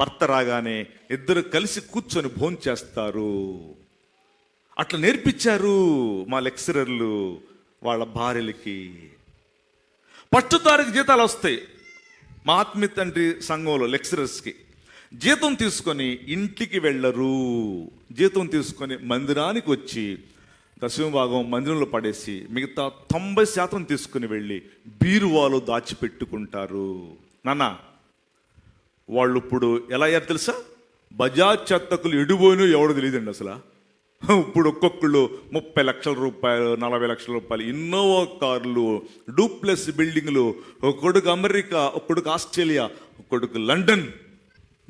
భర్త రాగానే ఇద్దరు కలిసి కూర్చొని భోంచేస్తారు. అట్లా నేర్పించారు మా లెక్చరర్లు వాళ్ళ భార్యలకి. ఫస్ట్ తారీఖు జీతాలు వస్తాయి మా ఆత్మీయ తండ్రి సంఘంలో లెక్చరర్స్కి. జీతం తీసుకొని ఇంటికి వెళ్ళరు. జీతం తీసుకొని మందిరానికి వచ్చి 10వ భాగం మందిరంలో పడేసి మిగతా 90% తీసుకుని వెళ్ళి బీరువాలో దాచిపెట్టుకుంటారు. నాన్న వాళ్ళు ఇప్పుడు ఎలా అయ్యారు తెలుసా? బజాజ్ చెత్తకులు ఎడిపోయినో ఎవడో తెలియదండి అసలు. ఇప్పుడు ఒక్కొక్కళ్ళు 30 లక్షల రూపాయలు, 40 లక్షల రూపాయలు, ఇన్నోవా కార్లు, డూప్లెస్ బిల్డింగ్లు, ఒక్కొడుకు అమెరికా, ఒక్కొడుకు ఆస్ట్రేలియా, ఒక్కొడుకు London.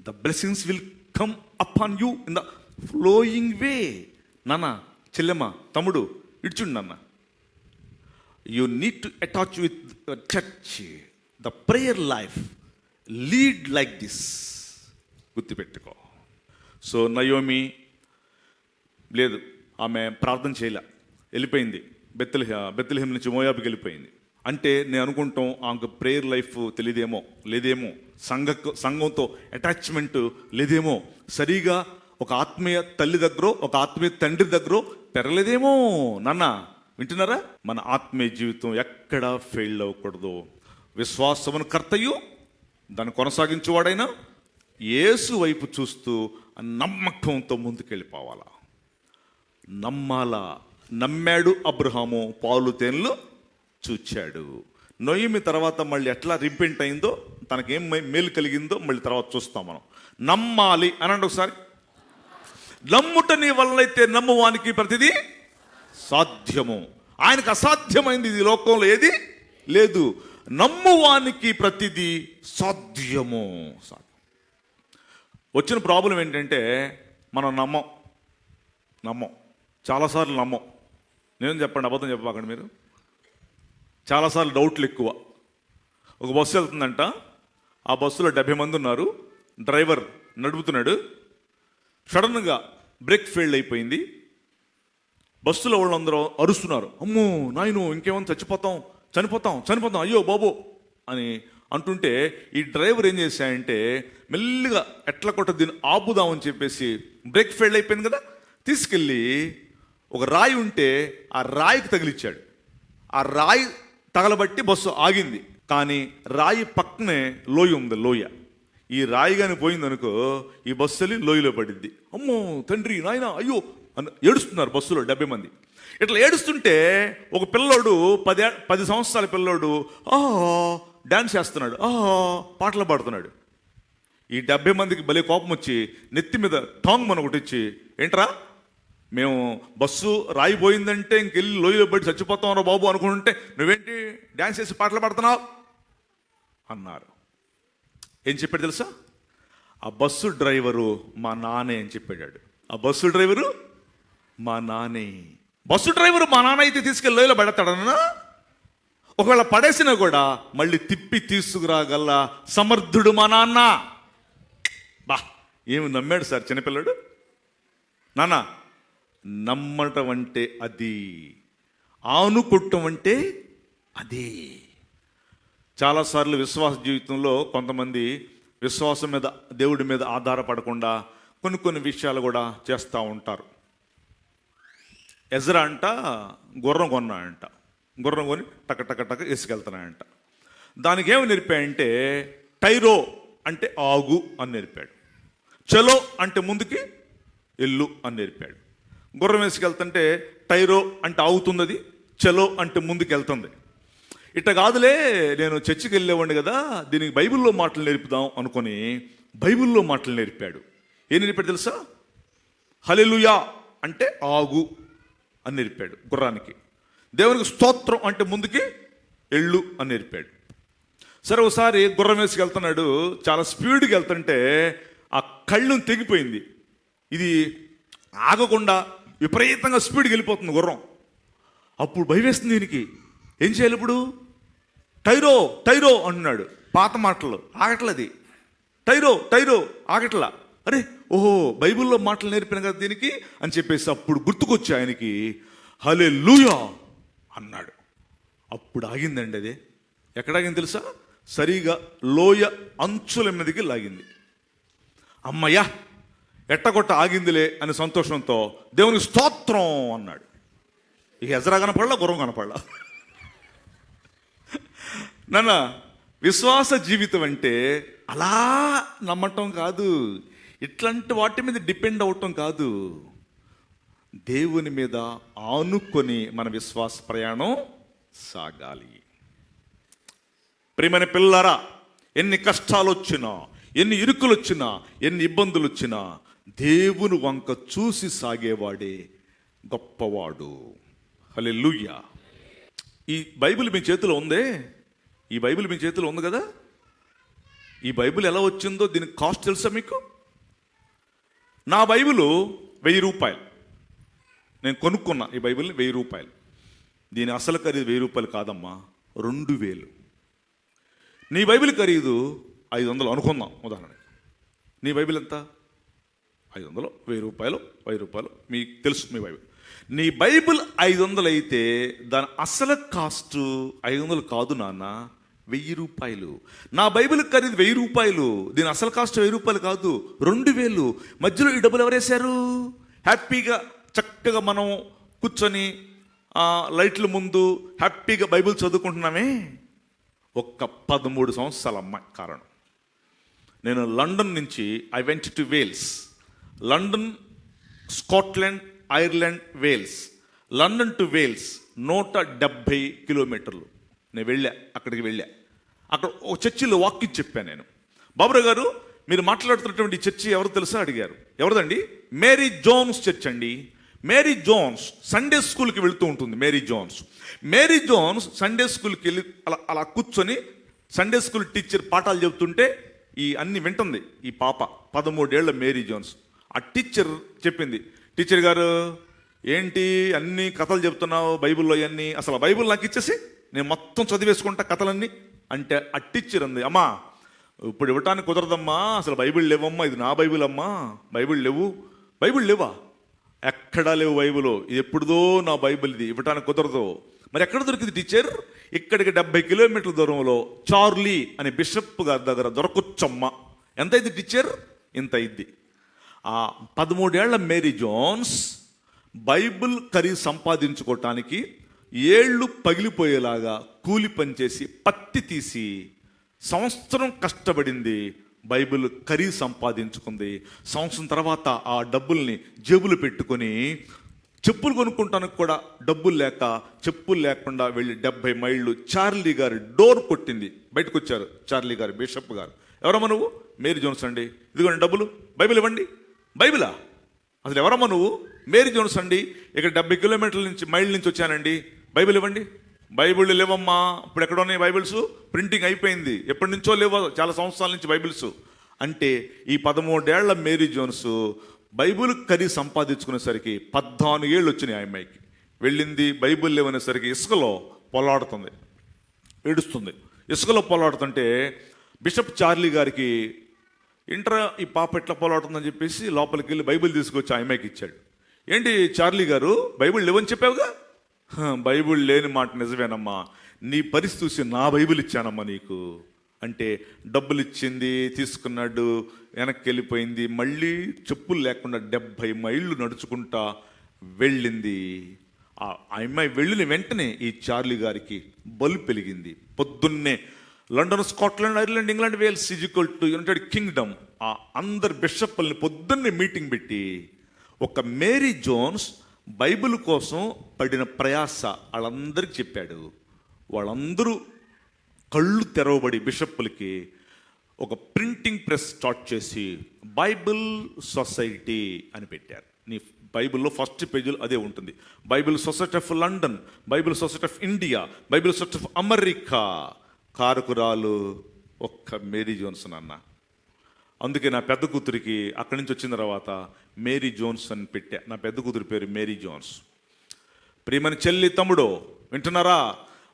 The blessings will come upon you in the flowing way. నాన్న, చెల్లెమ్మ, తమ్ముడు ఇడ్చుండి నాన్న. You need to attach with church. The prayer life lead like this. గుర్తుపెట్టుకో. సో నయోమి లేదు, ఆమె ప్రార్థన చేయలే, వెళ్ళిపోయింది. బెత్లెహేం నుంచి మోయాబుకి వెళ్ళిపోయింది. అంటే నేను అనుకుంటాం ఆమెకు ప్రేయర్ లైఫ్ తెలియదేమో, లేదేమో, సంఘంతో అటాచ్మెంట్ లేదేమో, సరిగా ఒక ఆత్మీయ తల్లి దగ్గర, ఒక ఆత్మీయ తండ్రి దగ్గర పెరగలేదేమో. నాన్న వింటున్నారా? మన ఆత్మీయ జీవితం ఎక్కడా ఫెయిల్ అవ్వకూడదు. విశ్వాసమును కర్తయు దాన్ని కొనసాగించేవాడైనా యేసు వైపు చూస్తూ నమ్మకంతో ముందుకెళ్ళిపోవాలా. నమ్మాలా, నమ్మాడు అబ్రహాము, పాలు తేనెలు చూచాడు. నొయ్యిమి తర్వాత మళ్ళీ ఎట్లా రిపెంట్ అయిందో, తనకేం మేలు కలిగిందో మళ్ళీ తర్వాత చూస్తాం మనం. నమ్మాలి అనండి ఒకసారి. నమ్ముట నీ వలనైతే నమ్మువానికి ప్రతిదీ సాధ్యము. ఆయనకు అసాధ్యమైంది ఈ లోకంలో ఏది లేదు. నమ్మువానికి ప్రతిదీ సాధ్యము. వచ్చిన ప్రాబ్లం ఏంటంటే మనం నమ్మం చాలాసార్లు నమ్మం. నేను చెప్పండి, అబద్ధం చెప్పకండి మీరు. చాలాసార్లు డౌట్లు ఎక్కువ. ఒక బస్సు వెళ్తుందంట, ఆ బస్సులో 70 మంది ఉన్నారు, డ్రైవర్ నడుపుతున్నాడు. సడన్గా బ్రేక్ ఫెయిల్ అయిపోయింది. బస్సులో వాళ్ళందరూ అరుస్తున్నారు, అమ్మో నాయను ఇంకేమన్నా చనిపోతాం అయ్యో బాబో అని అంటుంటే, ఈ డ్రైవర్ ఏం చేశాడంటే మెల్లిగా ఎట్లా కొట్ట దీన్ని ఆపుదామని చెప్పేసి, బ్రేక్ ఫెయిల్ అయిపోయింది కదా, తీసుకెళ్ళి ఒక రాయి ఉంటే ఆ రాయికి తగిలిచ్చాడు. ఆ రాయి తగలబట్టి బస్సు ఆగింది. కానీ రాయి పక్కనే లోయ ఉంది, లోయ. ఈ రాయి కానీ పోయిందనుకో ఈ బస్సు వెళ్ళి లోయలో పడింది. అమ్మో తండ్రి నాయన అయ్యో అని ఏడుస్తున్నారు బస్సులో 70 మంది. ఇట్లా ఏడుస్తుంటే ఒక పిల్లోడు 10 సంవత్సరాల పిల్లోడు డాన్స్ చేస్తున్నాడు, పాటలు పాడుతున్నాడు. ఈ 70 మందికి భలే కోపం వచ్చి నెత్తి మీద టాంగ్ మన ఒకటి ఇచ్చి, ఏంట్రా మేము బస్సు రాయిపోయిందంటే ఇంకెళ్ళి లోయలో పడి చచ్చిపోతాం రా బాబు అనుకుంటుంటే నువ్వేంటి డాన్స్ చేసి పాటలు పాడుతున్నావు అన్నారు. ఏం చెప్పాడు తెలుసా? ఆ బస్సు డ్రైవరు మా నాన్నే అని చెప్పాడు. ఆ బస్సు డ్రైవరు మా నాన్నే. బస్సు డ్రైవరు మా నాన్న అయితే తీసుకెళ్ళి లోయలో పడతాడన్నా? ఒకవేళ పడేసినా కూడా మళ్ళీ తిప్పి తీసుకురాగల సమర్థుడు మా నాన్న. బా ఏమి నమ్మాడు సార్ చిన్నపిల్లడు. నాన్న నమ్మటం అంటే అది, ఆనుకోవటం అంటే అది. చాలాసార్లు విశ్వాస జీవితంలో కొంతమంది విశ్వాసం మీద, దేవుడి మీద ఆధారపడకుండా కొన్ని విషయాలు కూడా చేస్తూ ఉంటారు. ఎజ్రా అంట గుర్రం కొన్నాడంట. గుర్రం కొని టక వేసుకెళ్తున్నాడంట. దానికి ఏమి నేర్పాడంటే టైరో అంటే ఆగు అని నేర్పాడు, చలో అంటే ముందుకి ఎల్లు అని నేర్పాడు. గుర్రం వేసుకెళ్తుంటే టైరో అంటే ఆగుతున్నది, చలో అంటే ముందుకు వెళ్తుంది. ఇట్ట కాదులే నేను చర్చికి వెళ్ళేవాడిని కదా, దీనికి బైబిల్లో మాటలు నేర్పుదాం అనుకొని బైబిల్లో మాటలు నేర్పాడు. ఏం నేర్పాడు తెలుసా? హల్లెలూయా అంటే ఆగు అని నేర్పాడు గుర్రానికి. దేవునికి స్తోత్రం అంటే ముందుకి ఎళ్ళు అని నేర్పాడు. సరే ఒకసారి గుర్రం వేసుకెళ్తున్నాడు, చాలా స్పీడ్కి వెళ్తుంటే ఆ కళ్ళు తెగిపోయింది. ఇది ఆగకుండా విపరీతంగా స్పీడ్కి వెళ్ళిపోతుంది గుర్రం. అప్పుడు భయం వేస్తుంది దీనికి. ఏం చేయాలి ఇప్పుడు? టైరో అంటున్నాడు పాత మాటలు, ఆగట్లది. టైరో ఆగట్లా. అరే ఓహో బైబిల్లో మాటలు నేర్పిన కదా దీనికి అని చెప్పేసి అప్పుడు గుర్తుకొచ్చి ఆయనకి హల్లెలూయా అన్నాడు. అప్పుడు ఆగిందండి. అదే ఎక్కడ ఆగింది తెలుసా? సరిగా లోయ అంచుల మీదకి లాగింది. అమ్మయ్యా ఎట్టగొట్ట ఆగిందిలే అని సంతోషంతో దేవునికి స్తోత్రం అన్నాడు. ఇక ఎజ్రా కనపడలా, గుర్రం కనపడలా. నాన్న విశ్వాస జీవితం అంటే అలా నమ్మటం కాదు, ఇట్లాంటి వాటి మీద డిపెండ్ అవటం కాదు. దేవుని మీద ఆనుకొని మన విశ్వాస ప్రయాణం సాగాలి. ప్రియమైన పిల్లరా, ఎన్ని కష్టాలు వచ్చినా, ఎన్ని ఇరుకులు వచ్చినా, ఎన్ని ఇబ్బందులు వచ్చినా దేవుని వంక చూసి సాగేవాడే గొప్పవాడు. హల్లెలూయా. ఈ బైబిల్ మీ చేతిలో ఉందే, ఈ బైబిల్ మీ చేతిలో ఉంది కదా. ఈ బైబిల్ ఎలా వచ్చిందో దీనికి కాస్ట్ తెలుసా మీకు? నా బైబిల్ 1000 రూపాయలు. నేను కొనుక్కున్నా ఈ బైబిల్ని 1000 రూపాయలు. దీని అసలు ఖరీదు 1000 రూపాయలు కాదమ్మా, 2000. నీ బైబిల్ ఖరీదు 500 అనుకుందాం ఉదాహరణకి. నీ బైబిల్ ఎంత? 500, 1000 రూపాయలు, 1000 రూపాయలు మీకు తెలుసు మీ బైబిల్. నీ బైబిల్ 500 అయితే దాని అసలు కాస్ట్ 500 కాదు నాన్న, 1000 రూపాయలు. నా బైబిల్ ఖరీదు 1000 రూపాయలు, దీని అసలు కాస్ట్ 1000 రూపాయలు కాదు, 2000. మధ్యలో ఈ డబ్బులు ఎవరేశారు? హ్యాపీగా చక్కగా మనం కూర్చొని లైట్ల ముందు హ్యాపీగా బైబిల్ చదువుకుంటున్నామే. ఒక్క 13 సంవత్సరాల అమ్మాయి కారణం. నేను లండన్ నుంచి I went to Wales. London, Scotland, Ireland, Wales. London to Wales 170 కిలోమీటర్లు. నేను అక్కడికి వెళ్ళా. అక్కడ ఒక చర్చిలో వాక్యం చెప్పాను నేను. బాబురావు గారు, మీరు మాట్లాడుతున్నటువంటి చర్చి ఎవరు తెలుసా అడిగారు. ఎవరిదండి? మేరీ జోన్స్ చర్చ్ అండి. మేరీ జోన్స్ సండే స్కూల్కి వెళుతూ ఉంటుంది. మేరీ జోన్స్ సండే స్కూల్కి వెళ్ళి అలా కూర్చొని సండే స్కూల్ టీచర్ పాఠాలు చెబుతుంటే ఈ అన్ని వింటుంది ఈ పాప, 13 ఏళ్ల మేరీ జోన్స్. ఆ టీచర్ చెప్పింది, టీచర్ గారు ఏంటి అన్ని కథలు చెప్తున్నావు బైబిల్లో అన్నీ, అసలు బైబిల్ నాకు ఇచ్చేసి నేను మొత్తం చదివేసుకుంటా కథలన్నీ అంటే. ఆ టీచర్ అంది, అమ్మా ఇప్పుడు ఇవ్వటానికి కుదరదమ్మా, అసలు బైబిల్ లేవమ్మా, ఇది నా బైబిల్ అమ్మా, బైబిల్ లేవా? ఎక్కడా లేవు బైబిల్, ఇది ఎప్పుడుదో నా బైబిల్, ఇది ఇవ్వటానికి కుదరదు. మరి ఎక్కడ దొరికింది టీచర్? ఇక్కడికి 70 కిలోమీటర్ల దూరంలో చార్లీ అనే బిషప్ గారి దగ్గర దొరకొచ్చమ్మ. ఎంత అయింది టీచర్? ఇంత అయింది. ఆ 13 ఏళ్ల మేరీ జోన్స్ బైబిల్ ఖరీదు సంపాదించుకోవటానికి ఏళ్ళు పగిలిపోయేలాగా కూలి పనిచేసి పత్తి తీసి సంవత్సరం కష్టపడింది, బైబిల్ ఖరీదు సంపాదించుకుంది. సంవత్సరం తర్వాత ఆ డబ్బుల్ని జేబులు పెట్టుకొని చెప్పులు కొనుక్కుంటానికి కూడా డబ్బులు లేక చెప్పులు లేకుండా వెళ్ళి 70 మైళ్ళు చార్లీ గారి డోర్ కొట్టింది. బయటకు వచ్చారు చార్లీ గారు, బిషప్ గారు. ఎవరమ్మా నువ్వు? మేరీ జోన్స్ అండి. ఇదిగోండి డబ్బులు, బైబిల్ ఇవ్వండి. బైబిలా? అసలు ఎవరమ్మా నువ్వు? మేరీ జోన్స్ అండి, ఇక్కడ 70 కిలోమీటర్ల నుంచి మైళ్ళ నుంచి వచ్చానండి, బైబిల్ ఇవ్వండి. బైబిల్ లేవమ్మా, ఇప్పుడు ఎక్కడ ఉన్నాయి బైబిల్స్? ప్రింటింగ్ అయిపోయింది, ఎప్పటి నుంచో లేవో, చాలా సంవత్సరాల నుంచి బైబిల్స్. అంటే ఈ 13 ఏళ్ల మేరీ జోన్స్ బైబిల్ ఖరీదు సంపాదించుకునేసరికి 14 ఏళ్ళు వచ్చినాయి ఆ అమ్మాయికి. వెళ్ళింది బైబిల్ లేవనేసరికి ఇసుకలో పొలాడుతుంది, ఏడుస్తుంది. ఇసుకలో పొలాడుతుంటే బిషప్ చార్లీ గారికి ఈ పాప ఎట్లా పొలాడుతుందని చెప్పేసి లోపలికి వెళ్ళి బైబిల్ తీసుకొచ్చి ఆ అమ్మాయికి ఇచ్చాడు. ఏంటి చార్లీ గారు, బైబిల్ లేవని చెప్పావుగా? బైబిల్ లేని మాట నిజమేనమ్మా, నీ పరిస్థితి చూసి నా బైబిల్ ఇచ్చానమ్మా నీకు అంటే. డబ్బులు ఇచ్చింది, తీసుకున్నాడు, వెనక్కి వెళ్ళిపోయింది. మళ్ళీ చెప్పులు లేకుండా 70 మైళ్ళు నడుచుకుంటా వెళ్ళింది. ఆ అమ్మాయి వెళ్ళిన వెంటనే ఈ చార్లీ గారికి బల్బు వెలిగింది. పొద్దున్నే London, Scotland, Ireland, England, Wales = United Kingdom ఆ అందరు బిషప్లని పొద్దున్నే మీటింగ్ పెట్టి ఒక మేరీ జోన్స్ బైబిల్ కోసం పడిన ప్రయాస వాళ్ళందరికీ చెప్పాడు. వాళ్ళందరూ కళ్ళు తెరవబడి బిషప్పులకి ఒక ప్రింటింగ్ ప్రెస్ స్టార్ట్ చేసి బైబిల్ సొసైటీ అని పెట్టారు. నీ బైబిల్లో ఫస్ట్ పేజీలో అదే ఉంటుంది. Bible society of London, Bible society of India, Bible society of America. కారకురాలు ఒక్క మేరీ జోన్స్ అన్న. అందుకే నా పెద్ద కూతురికి అక్కడి నుంచి వచ్చిన తర్వాత మేరీ జోన్స్ అని పెట్టా. నా పెద్ద కూతురి పేరు మేరీ జోన్స్. ప్రియమైన చెల్లి, తమ్ముడు వింటున్నారా?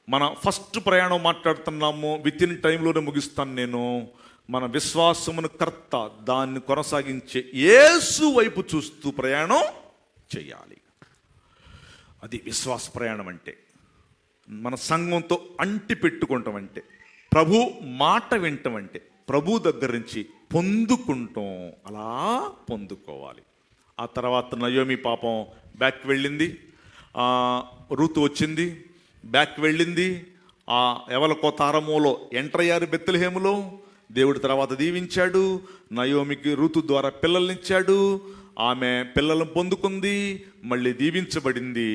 మన ఫస్ట్ ప్రయాణం మాట్లాడుతున్నాము. విత్ ఇన్ టైంలోనే ముగిస్తాను నేను. మన విశ్వాసమును కర్త, దాన్ని కొనసాగించే యేసు వైపు చూస్తూ ప్రయాణం చేయాలి. అది విశ్వాస ప్రయాణం అంటే. మన సంఘంతో అంటి పెట్టుకుంటాం అంటే, ప్రభు మాట వింటాం అంటే, ప్రభు దగ్గర నుంచి పొందుకుంటాం. అలా పొందుకోవాలి. ఆ తర్వాత నయోమి పాపం బ్యాక్ వెళ్ళింది, రూతు వచ్చింది, బ్యాక్ వెళ్ళింది. ఆ ఎవలకో తారములో ఎంటర్ అయ్యారు బెత్లెహేములో. దేవుడి తర్వాత దీవించాడు. నయోమికి రూతు ద్వారా పిల్లల్నిచ్చాడు. ఆమె పిల్లలను పొందుకుంది, మళ్ళీ దీవించబడింది.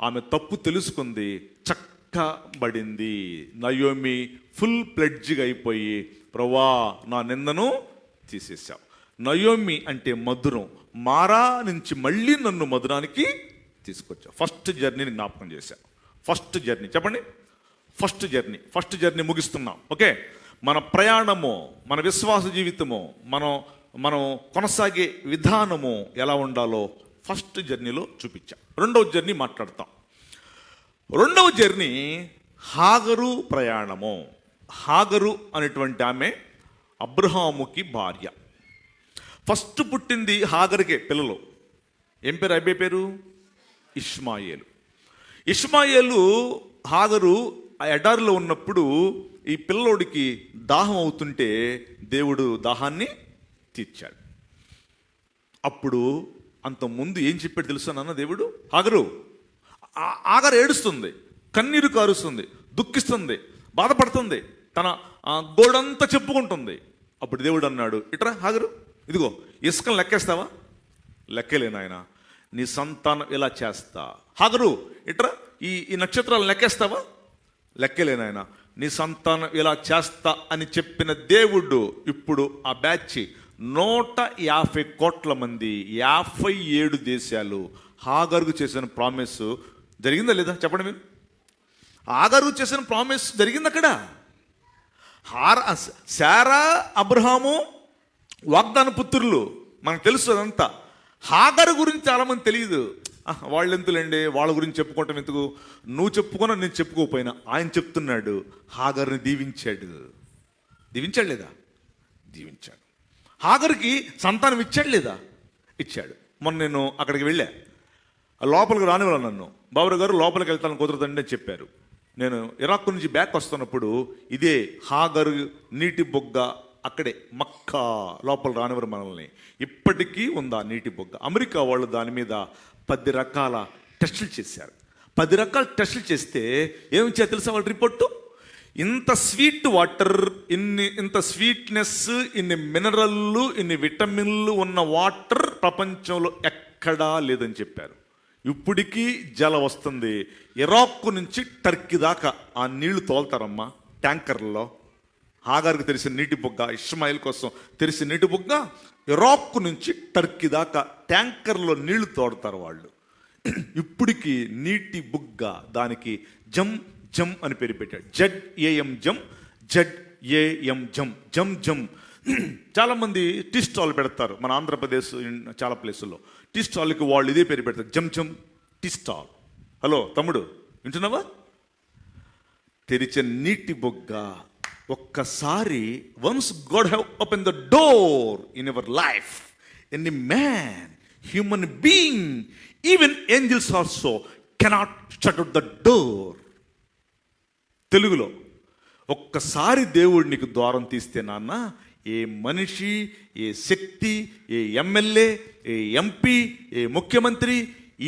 ఆమె తప్పు తెలుసుకుంది, చక్కబడింది. నయోమి ఫుల్ ప్లెడ్జ్గా అయిపోయి, ప్రభువా నా నిందను తీసేశావు. నయోమి అంటే మధురం. మారా నుంచి మళ్ళీ నన్ను మధురానికి తీసుకొచ్చావు. ఫస్ట్ జర్నీని జ్ఞాపకం చేశావు. ఫస్ట్ జర్నీ చెప్పండి. ఫస్ట్ జర్నీ ముగిస్తున్నాం. ఓకే, మన ప్రయాణము, మన విశ్వాస జీవితము, మనం కొనసాగే విధానము ఎలా ఉండాలో ఫస్ట్ జర్నీలో చూపించాం. రెండవ జర్నీ మాట్లాడతాం. రెండవ జర్నీ హాగరు ప్రయాణము. హాగరు అనేటువంటి ఆమె అబ్రహాముకి భార్య. ఫస్ట్ పుట్టింది హాగరుకే పిల్లలు. ఏం పేరు? అబ్బాయి పేరు ఇష్మాయేలు. హాగరు ఆ ఎడారిలో ఉన్నప్పుడు ఈ పిల్లోడికి దాహం అవుతుంటే దేవుడు దాహాన్ని తీర్చాడు. అప్పుడు అంతకుముందు ఏం చెప్పాడు తెలుసా నాన్న దేవుడు? హాగరు ఏడుస్తుంది, కన్నీరు కారుస్తుంది, దుఃఖిస్తుంది, బాధపడుతుంది, తన గోడంతా చెప్పుకుంటుంది. అప్పుడు దేవుడు అన్నాడు, ఇట్రా హాగరు, ఇదిగో ఇసుకను లెక్కేస్తావా? లెక్కలేను ఆయన. నీ సంతానం ఇలా చేస్తా. హాగరు ఇట్రా, ఈ నక్షత్రాలు లెక్కేస్తావా? లెక్కలేనాయన. నీ సంతానం ఇలా చేస్తా అని చెప్పిన దేవుడు ఇప్పుడు ఆ బ్యాచ్ 150 కోట్ల మంది, 57 దేశాలు హాగరుకు చేసిన ప్రామిస్ జరిగిందా లేదా చెప్పండి మీరు? హాగరుకు చేసిన ప్రామిస్ జరిగింది అక్కడ. శారా, అబ్రహాము వాగ్దాన పుత్రులు, మనకు తెలుసు అదంతా. హాగరు గురించి చాలామంది తెలియదు. వాళ్ళు ఎంతులేండి, వాళ్ళ గురించి చెప్పుకోవటం ఎందుకు? నువ్వు చెప్పుకున్నా నేను చెప్పుకోకపోయినా ఆయన చెప్తున్నాడు, హాగరుని దీవించాడు. దీవించాడు లేదా? దీవించాడు. హాగరుకి సంతానం ఇచ్చాడు లేదా? ఇచ్చాడు. మొన్న నేను అక్కడికి వెళ్ళా, లోపలికి రానివ్వాలి నన్ను. బాబు గారు లోపలికి వెళ్తాను కుదరదండి అని చెప్పారు. నేను ఇరాక్ నుంచి బ్యాక్ వస్తున్నప్పుడు ఇదే హాగరు నీటి బొగ్గ అక్కడే మక్కా లోపల రానివ్వరు మనల్ని. ఇప్పటికీ ఉందా నీటి బొగ్గ. అమెరికా వాళ్ళు దాని మీద 10 రకాల టెస్టులు చేశారు. 10 రకాల టెస్టులు చేస్తే ఏమిచ్చారు తెలుసా వాళ్ళ రిపోర్టు? ఇంత స్వీట్ వాటర్, ఇంత స్వీట్నెస్, ఇన్ని మినరల్లు, ఇన్ని విటమిన్లు ఉన్న వాటర్ ప్రపంచంలో ఎక్కడా లేదని చెప్పారు. ఇప్పటికీ జలం వస్తుంది. ఇరాక్ నుంచి టర్కీ దాకా ఆ నీళ్లు తోలుతారమ్మా ట్యాంకర్లలో. హాగర్కి తెలిసిన నీటి బొగ్గ, ఇష్మాయిల్ కోసం తెలిసిన నీటి బొగ్గ ఇరాక్ నుంచి టర్కీ దాకా ట్యాంకర్లో నీళ్లు తోడతారు వాళ్ళు. ఇప్పటికి నీటి బుగ్గ, దానికి జమ్ జమ్ అని పేరు పెట్టాడు. ZAM జమ్, ZAM జమ్, జమ్ జమ్. చాలామంది టీ స్టాల్ పెడతారు మన ఆంధ్రప్రదేశ్ చాలా ప్లేసుల్లో. టీ స్టాల్కి వాళ్ళు ఇదే పేరు పెడతారు, జమ్ జమ్ టీ స్టాల్. హలో తమ్ముడు, వింటున్నావా? తెరిచిన నీటి బొగ్గ. ఒక్కసారి once God have open the door in your life, any man, human being, even angels also cannot shut out the door. తెలుగులో ఒక్కసారి దేవుడు నీకు ద్వారం తీస్తే నాన్న, ఏ మనిషి, ఏ శక్తి, ఏ ఎమ్మెల్యే, ఏ ఎంపీ, ఏ ముఖ్యమంత్రి,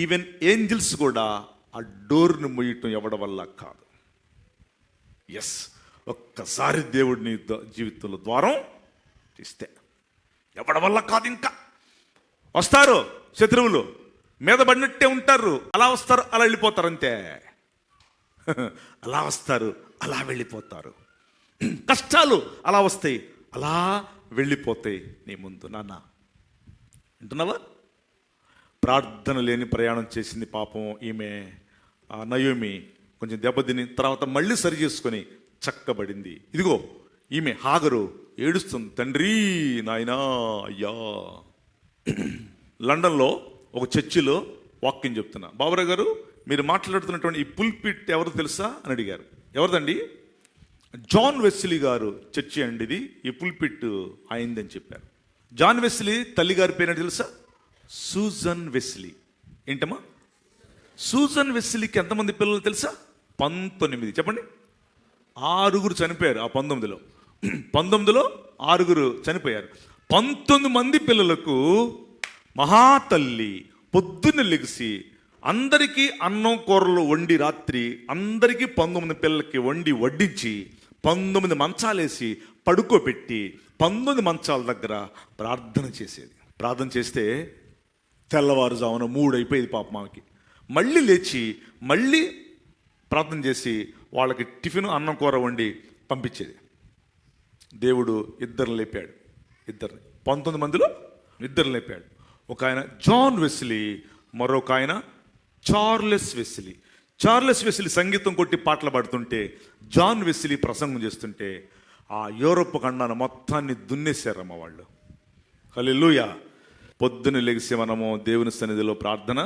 ఈవెన్ ఏంజల్స్ కూడా ఆ డోర్ని మొయ్యటం ఎవడ వల్ల కాదు. ఎస్, ఒక్కసారి దేవుడు నీ జీవితంలో ద్వారం తీస్తే ఎవడ వల్ల కాదు. ఇంకా వస్తారు శత్రువులు, మీద పడినట్టే ఉంటారు, అలా వస్తారు అలా వెళ్ళిపోతారు, అంతే. అలా వస్తారు అలా వెళ్ళిపోతారు. కష్టాలు అలా వస్తాయి అలా వెళ్ళిపోతాయి నీ ముందు. నాన్న వింటున్నావా? ప్రార్థన లేని ప్రయాణం చేసింది పాపం ఈమె నయోమి. కొంచెం దెబ్బతిని తర్వాత మళ్ళీ సరి చేసుకొని చక్కబడింది. ఇదిగో ఈమె హాగరు ఏడుస్తుంది, తండ్రి నాయనా అయ్యా. లండన్లో ఒక చర్చిలో వాక్యం చెప్తున్నా. బాబురావు గారు, మీరు మాట్లాడుతున్నటువంటి ఈ పుల్పిట్ ఎవరు తెలుసా అని అడిగారు. ఎవరిదండి? జాన్ వెస్లీ గారు చర్చి అండి ఇది, ఈ పుల్పిట్ అయిందని చెప్పారు. జాన్ వెస్లీ తల్లి గారి పేరు తెలుసా? Susan Wesley. ఏంటమ్మా? సూజన్ వెస్లీకి ఎంతమంది పిల్లలు తెలుసా? 19. చెప్పండి. 6 చనిపోయారు ఆ 19లో. 19లో 6 చనిపోయారు. 19 మంది పిల్లలకు మహాతల్లి పొద్దున్న లెగిసి అందరికీ అన్నం కూరలు వండి రాత్రి అందరికీ 19 పిల్లలకి వడ్డించి 19 మంచాలేసి పడుకోబెట్టి 19 మంచాల దగ్గర ప్రార్థన చేసేది. ప్రార్థన చేస్తే తెల్లవారుజామున 3 అయిపోయేది పాపం ఆమెకి. మళ్ళీ లేచి మళ్ళీ ప్రార్థన చేసి వాళ్ళకి టిఫిన్ అన్నం కూర వండి పంపించేది. దేవుడు 2 లేపాడు. 19 మందిలో 2 లేపాడు. ఒక ఆయన జాన్ వెస్లీ, మరొక ఆయన చార్లెస్ వెస్లీ. చార్లెస్ వెస్లీ సంగీతం కొట్టి పాటలు పాడుతుంటే, జాన్ వెస్లీ ప్రసంగం చేస్తుంటే ఆ యూరోప్ ఖండాన్ని మొత్తాన్ని దున్నేశారమ్మ వాళ్ళు. హల్లెలూయా. పొద్దున్న లెగిసి మనము దేవుని సన్నిధిలో ప్రార్థన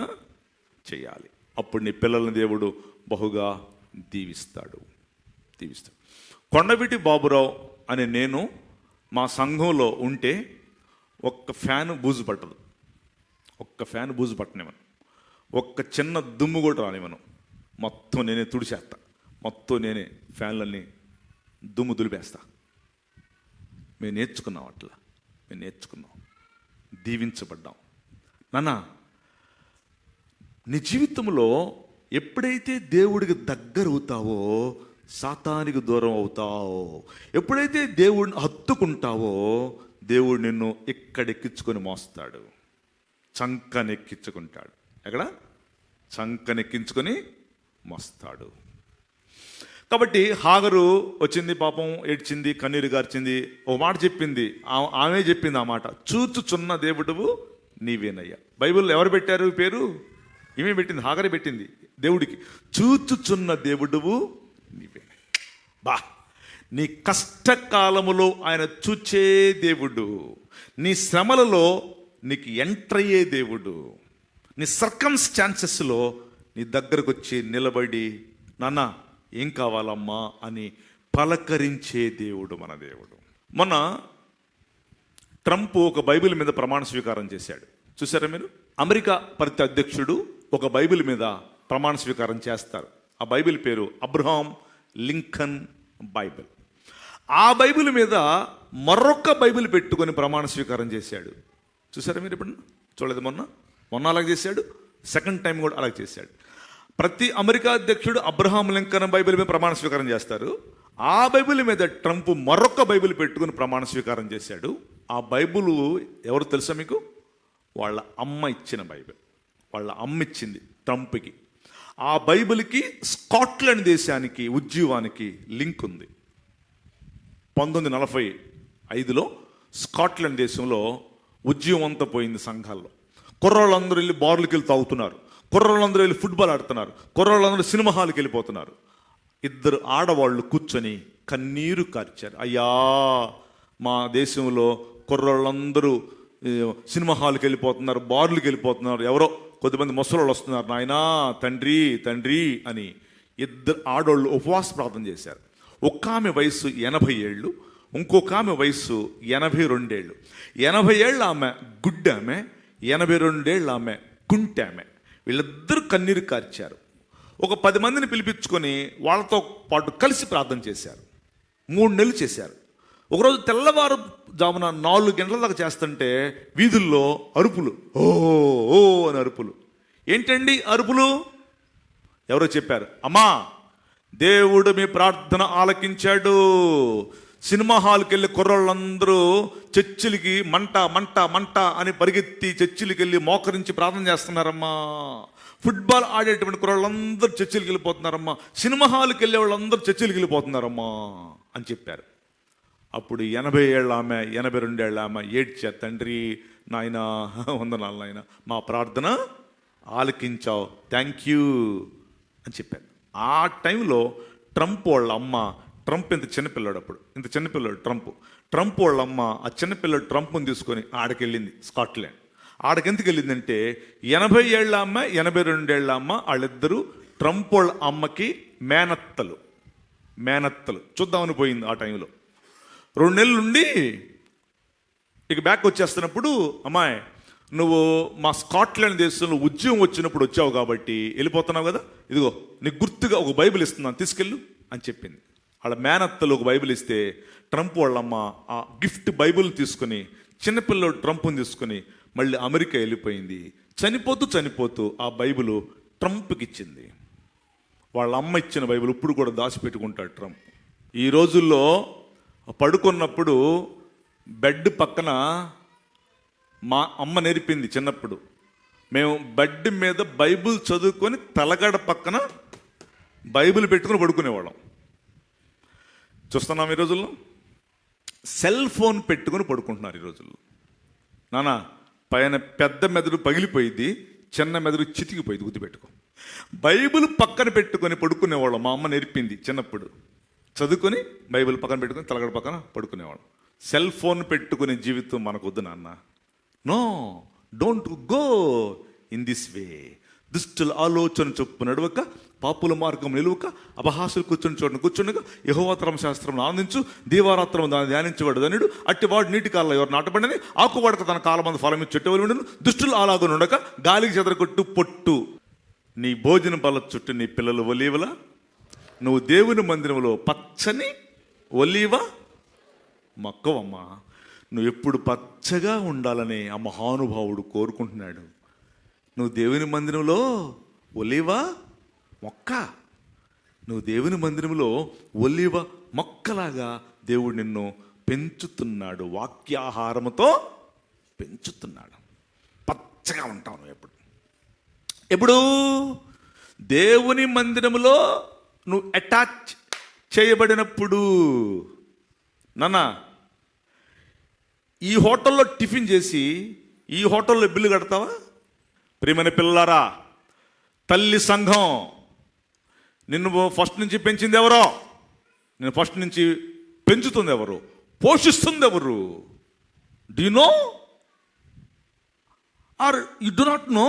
చేయాలి. అప్పుడు నీ పిల్లల్ని దేవుడు బహుగా దీవిస్తాడు. కొండవీటి బాబురావు అనే నేను మా సంఘంలో ఉంటే ఒక్క ఫ్యాను బూజు పట్టదు, ఒక్క ఫ్యాన్ బూజు పట్టనివ్వను, ఒక్క చిన్న దుమ్ము కూడా రానివ్వను. మొత్తం నేనే తుడిచేస్తా, మొత్తం నేనే ఫ్యాన్లన్నీ దుమ్ము దులిపేస్తా. మేము నేర్చుకున్నాం, అట్లా మేము నేర్చుకున్నాం, దీవించబడ్డాం. నాన్న, నీ జీవితంలో ఎప్పుడైతే దేవుడికి దగ్గర అవుతావో సాతానికి దూరం అవుతావో, ఎప్పుడైతే దేవుడిని హత్తుకుంటావో దేవుడు నిన్ను ఎక్కడెక్కించుకొని మోస్తాడు, చంకనెక్కించుకుంటాడు. ఎక్కడ? చంకనెక్కించుకొని మోస్తాడు. కాబట్టి హాగరు వచ్చింది, పాపం ఏడ్చింది, కన్నీరు గార్చింది, ఓ మాట చెప్పింది. ఆమె చెప్పింది ఆ మాట, చూచుచున్న దేవుడువు నీవేనయ్యా. బైబిల్ ఎవరు పెట్టారు పేరు? ఈమె పెట్టింది, హాగరే పెట్టింది దేవుడికి. చూచుచున్న దేవుడువు నీవేనయ్యా. బా, నీ కష్టకాలములో ఆయన చూచే దేవుడు, నీ శ్రమలలో నీకు ఎంటర్ అయ్యే దేవుడు, నీ సర్కమ్స్టాన్సెస్లో నీ దగ్గరకు వచ్చి నిలబడి నాన్న ఏం కావాలమ్మా అని పలకరించే దేవుడు మన దేవుడు. మొన్న ట్రంప్ ఒక బైబిల్ మీద ప్రమాణ స్వీకారం చేశాడు. చూసారా మీరు? అమెరికా ప్రతి అధ్యక్షుడు ఒక బైబిల్ మీద ప్రమాణ స్వీకారం చేస్తారు. ఆ బైబిల్ పేరు అబ్రహాం లింకన్ బైబిల్. ఆ బైబిల్ మీద మరొక బైబిల్ పెట్టుకొని ప్రమాణ స్వీకారం చేశాడు. చూసారా మీరు? ఇప్పుడు చూడలేదు, మొన్న అలాగే చేశాడు, సెకండ్ టైం కూడా అలాగే చేశాడు. ప్రతి అమెరికా అధ్యక్షుడు అబ్రహాం లింకన్ బైబిల్ మీద ప్రమాణ స్వీకారం చేస్తారు. ఆ బైబిల్ మీద ట్రంప్ మరొక బైబిల్ పెట్టుకుని ప్రమాణ స్వీకారం చేశాడు. ఆ బైబిల్ ఎవరు తెలుసా మీకు? వాళ్ళ అమ్మ ఇచ్చిన బైబిల్. వాళ్ళ అమ్మ ఇచ్చింది ట్రంప్కి. ఆ బైబిల్కి స్కాట్లాండ్ దేశానికి ఉద్యమానికి లింక్ ఉంది. 1945లో స్కాట్లాండ్ దేశంలో ఉద్యమం అంతా పోయింది. సంఘాల్లో కుర్రోళ్ళందరూ వెళ్ళి బార్లకి వెళ్ళి తాగుతున్నారు, కుర్రోళ్ళందరూ వెళ్ళి ఫుట్బాల్ ఆడుతున్నారు, కుర్రోళ్ళందరూ సినిమా హాల్కి వెళ్ళిపోతున్నారు. ఇద్దరు ఆడవాళ్ళు కూర్చొని కన్నీరు కార్చారు. అయ్యా, మా దేశంలో కుర్రోళ్ళందరూ సినిమా హాల్కి వెళ్ళిపోతున్నారు, బార్లకి వెళ్ళిపోతున్నారు, ఎవరో కొద్దిమంది ముసలోళ్ళు వస్తున్నారు, నాయనా తండ్రి తండ్రి అని ఇద్దరు ఆడవాళ్ళు ఉపవాస ప్రార్థన చేశారు. ఒక్క ఆమె వయసు 80 ఏళ్ళు, ఇంకొక ఆమె వయసు 82 ఏళ్ళు. 80 ఏళ్ళ ఆమె గుడ్డామె, 82 ఏళ్ళ ఆమె కుంటామె. వీళ్ళిద్దరూ కన్నీరు కార్చారు. ఒక 10 మందిని పిలిపించుకొని వాళ్ళతో పాటు కలిసి ప్రార్థన చేశారు. 3 నెలలు చేశారు. ఒకరోజు తెల్లవారు జామున 4 గంటల దాకా చేస్తుంటే వీధుల్లో అరుపులు, ఓ ఓ అని అరుపులు. ఏంటండి అరుపులు? ఎవరో చెప్పారు, అమ్మా దేవుడు మీ ప్రార్థన ఆలకించాడు. సినిమా హాల్కి వెళ్ళి కుర్రోళ్ళందరూ చర్చిలకి మంట మంట మంట అని పరిగెత్తి చర్చిలకి వెళ్ళి మోకరించి ప్రార్థన చేస్తున్నారమ్మా. ఫుట్బాల్ ఆడేటువంటి కుర్రోళ్ళందరూ చర్చిలకి వెళ్ళిపోతున్నారమ్మా. సినిమా హాల్కి వెళ్ళే వాళ్ళందరూ చర్చిలకి వెళ్ళిపోతున్నారమ్మా అని చెప్పారు. అప్పుడు 80 ఏళ్ళ ఆమె, 82 ఏళ్ళ ఆమె ఏడ్చా, తండ్రి నాయన వందనాలు నాయన, మా ప్రార్థన ఆలకించావు, థ్యాంక్ యూ అని చెప్పారు. ఆ టైంలో ట్రంప్ వాళ్ళ అమ్మ, ట్రంప్ ఇంత చిన్నపిల్లాడు, అప్పుడు ఇంత చిన్నపిల్లాడు ట్రంప్ వాళ్ళ అమ్మ ఆ చిన్నపిల్లాడు ట్రంప్ని తీసుకొని ఆడకెళ్ళింది స్కాట్లాండ్. ఆడకెందుకు వెళ్ళిందంటే 80 ఏళ్ళ అమ్మ, 82 ఏళ్ళ అమ్మ, వాళ్ళిద్దరూ ట్రంప్ వాళ్ళ అమ్మకి మేనత్తలు చూద్దామని పోయింది. ఆ టైంలో 2 నెలలు ఉండి ఇక బ్యాక్ వచ్చేస్తున్నప్పుడు, అమ్మాయి నువ్వు మా స్కాట్లాండ్ దేశంలో ఉద్యమం వచ్చినప్పుడు వచ్చావు కాబట్టి వెళ్ళిపోతున్నావు కదా, ఇదిగో నీకు గుర్తుగా ఒక బైబిల్ ఇస్తున్నాను తీసుకెళ్ళు అని చెప్పింది. వాళ్ళ మేనత్తలు ఒక బైబిల్ ఇస్తే ట్రంప్ వాళ్ళమ్మ ఆ గిఫ్ట్ బైబిల్ తీసుకుని చిన్నపిల్లడు ట్రంప్ని తీసుకుని మళ్ళీ అమెరికా వెళ్ళిపోయింది. చనిపోతూ ఆ బైబిల్ ట్రంప్కి ఇచ్చింది. వాళ్ళ అమ్మ ఇచ్చిన బైబిల్ ఇప్పుడు కూడా దాచిపెట్టుకుంటాడు ట్రంప్. ఈ రోజుల్లో పడుకున్నప్పుడు బెడ్ పక్కన మా అమ్మ నేర్పింది చిన్నప్పుడు, మేము బెడ్ మీద బైబిల్ చదువుకొని తలగడ పక్కన బైబిల్ పెట్టుకుని పడుకునేవాళ్ళం. చూస్తున్నాం ఈ రోజుల్లో సెల్ ఫోన్ పెట్టుకుని పడుకుంటున్నారు ఈ రోజుల్లో. నానా పైన పెద్ద మెదడు పగిలిపోయింది, చిన్న మెదడు చితికిపోయింది, గుర్తుపెట్టుకో. బైబిల్ పక్కన పెట్టుకొని పడుకునేవాళ్ళం. మా అమ్మ నేర్పింది చిన్నప్పుడు, చదువుకొని బైబిల్ పక్కన పెట్టుకొని తలగడ పక్కన పడుకునేవాళ్ళం. సెల్ ఫోన్ పెట్టుకునే జీవితం మనకు వద్దు నాన్న. No, don't go in this way. దుష్టుల ఆలోచన చొప్పు నడవక, పాపుల మార్గం నిలువక, అపహాసులు కూర్చుని చోటును కూర్చుండగా, యెహోవా ధర్మశాస్త్రం ఆనందించు, దీవారాత్రం దాన్ని ధ్యానించబడు ధనుడు. అట్టివాడు నీటి కాలంలో ఎవరు నాటబడినని, ఆకువాడక తన కాలమందు ఫలమిచ్చి చెట్టువలి ఉండును. దుష్టులు అలాగా ఉండక గాలికి చెదరగొట్టు పొట్టు. నీ భోజన బల చుట్టూ నీ పిల్లలు ఒలీవల, నువ్వు దేవుని మందిరంలో పచ్చని ఒలీవ మొక్కవమ్మా. నువ్వు ఎప్పుడు పచ్చగా ఉండాలని ఆ మహానుభావుడు కోరుకుంటున్నాడు. నువ్వు దేవుని మందిరంలో ఒలీవ మొక్క, నువ్వు దేవుని మందిరంలో ఒలీవ మొక్కలాగా దేవుడు నిన్ను పెంచుతున్నాడు, వాక్యాహారముతో పెంచుతున్నాడు. పచ్చగా ఉంటావు నువ్వు ఎప్పుడు. ఎప్పుడు దేవుని మందిరములో నువ్వు అటాచ్ చేయబడినప్పుడు. నాన్న, ఈ హోటల్లో టిఫిన్ చేసి ఈ హోటల్లో బిల్లు కడతావా? ప్రియమైన పిల్లలారా, తల్లి సంఘం నిన్ను ఫస్ట్ నుంచి పెంచింది ఎవరో? నేను ఫస్ట్ నుంచి పెంచుతుంది ఎవరు? పోషిస్తుంది ఎవరు? Do you know are you do not know?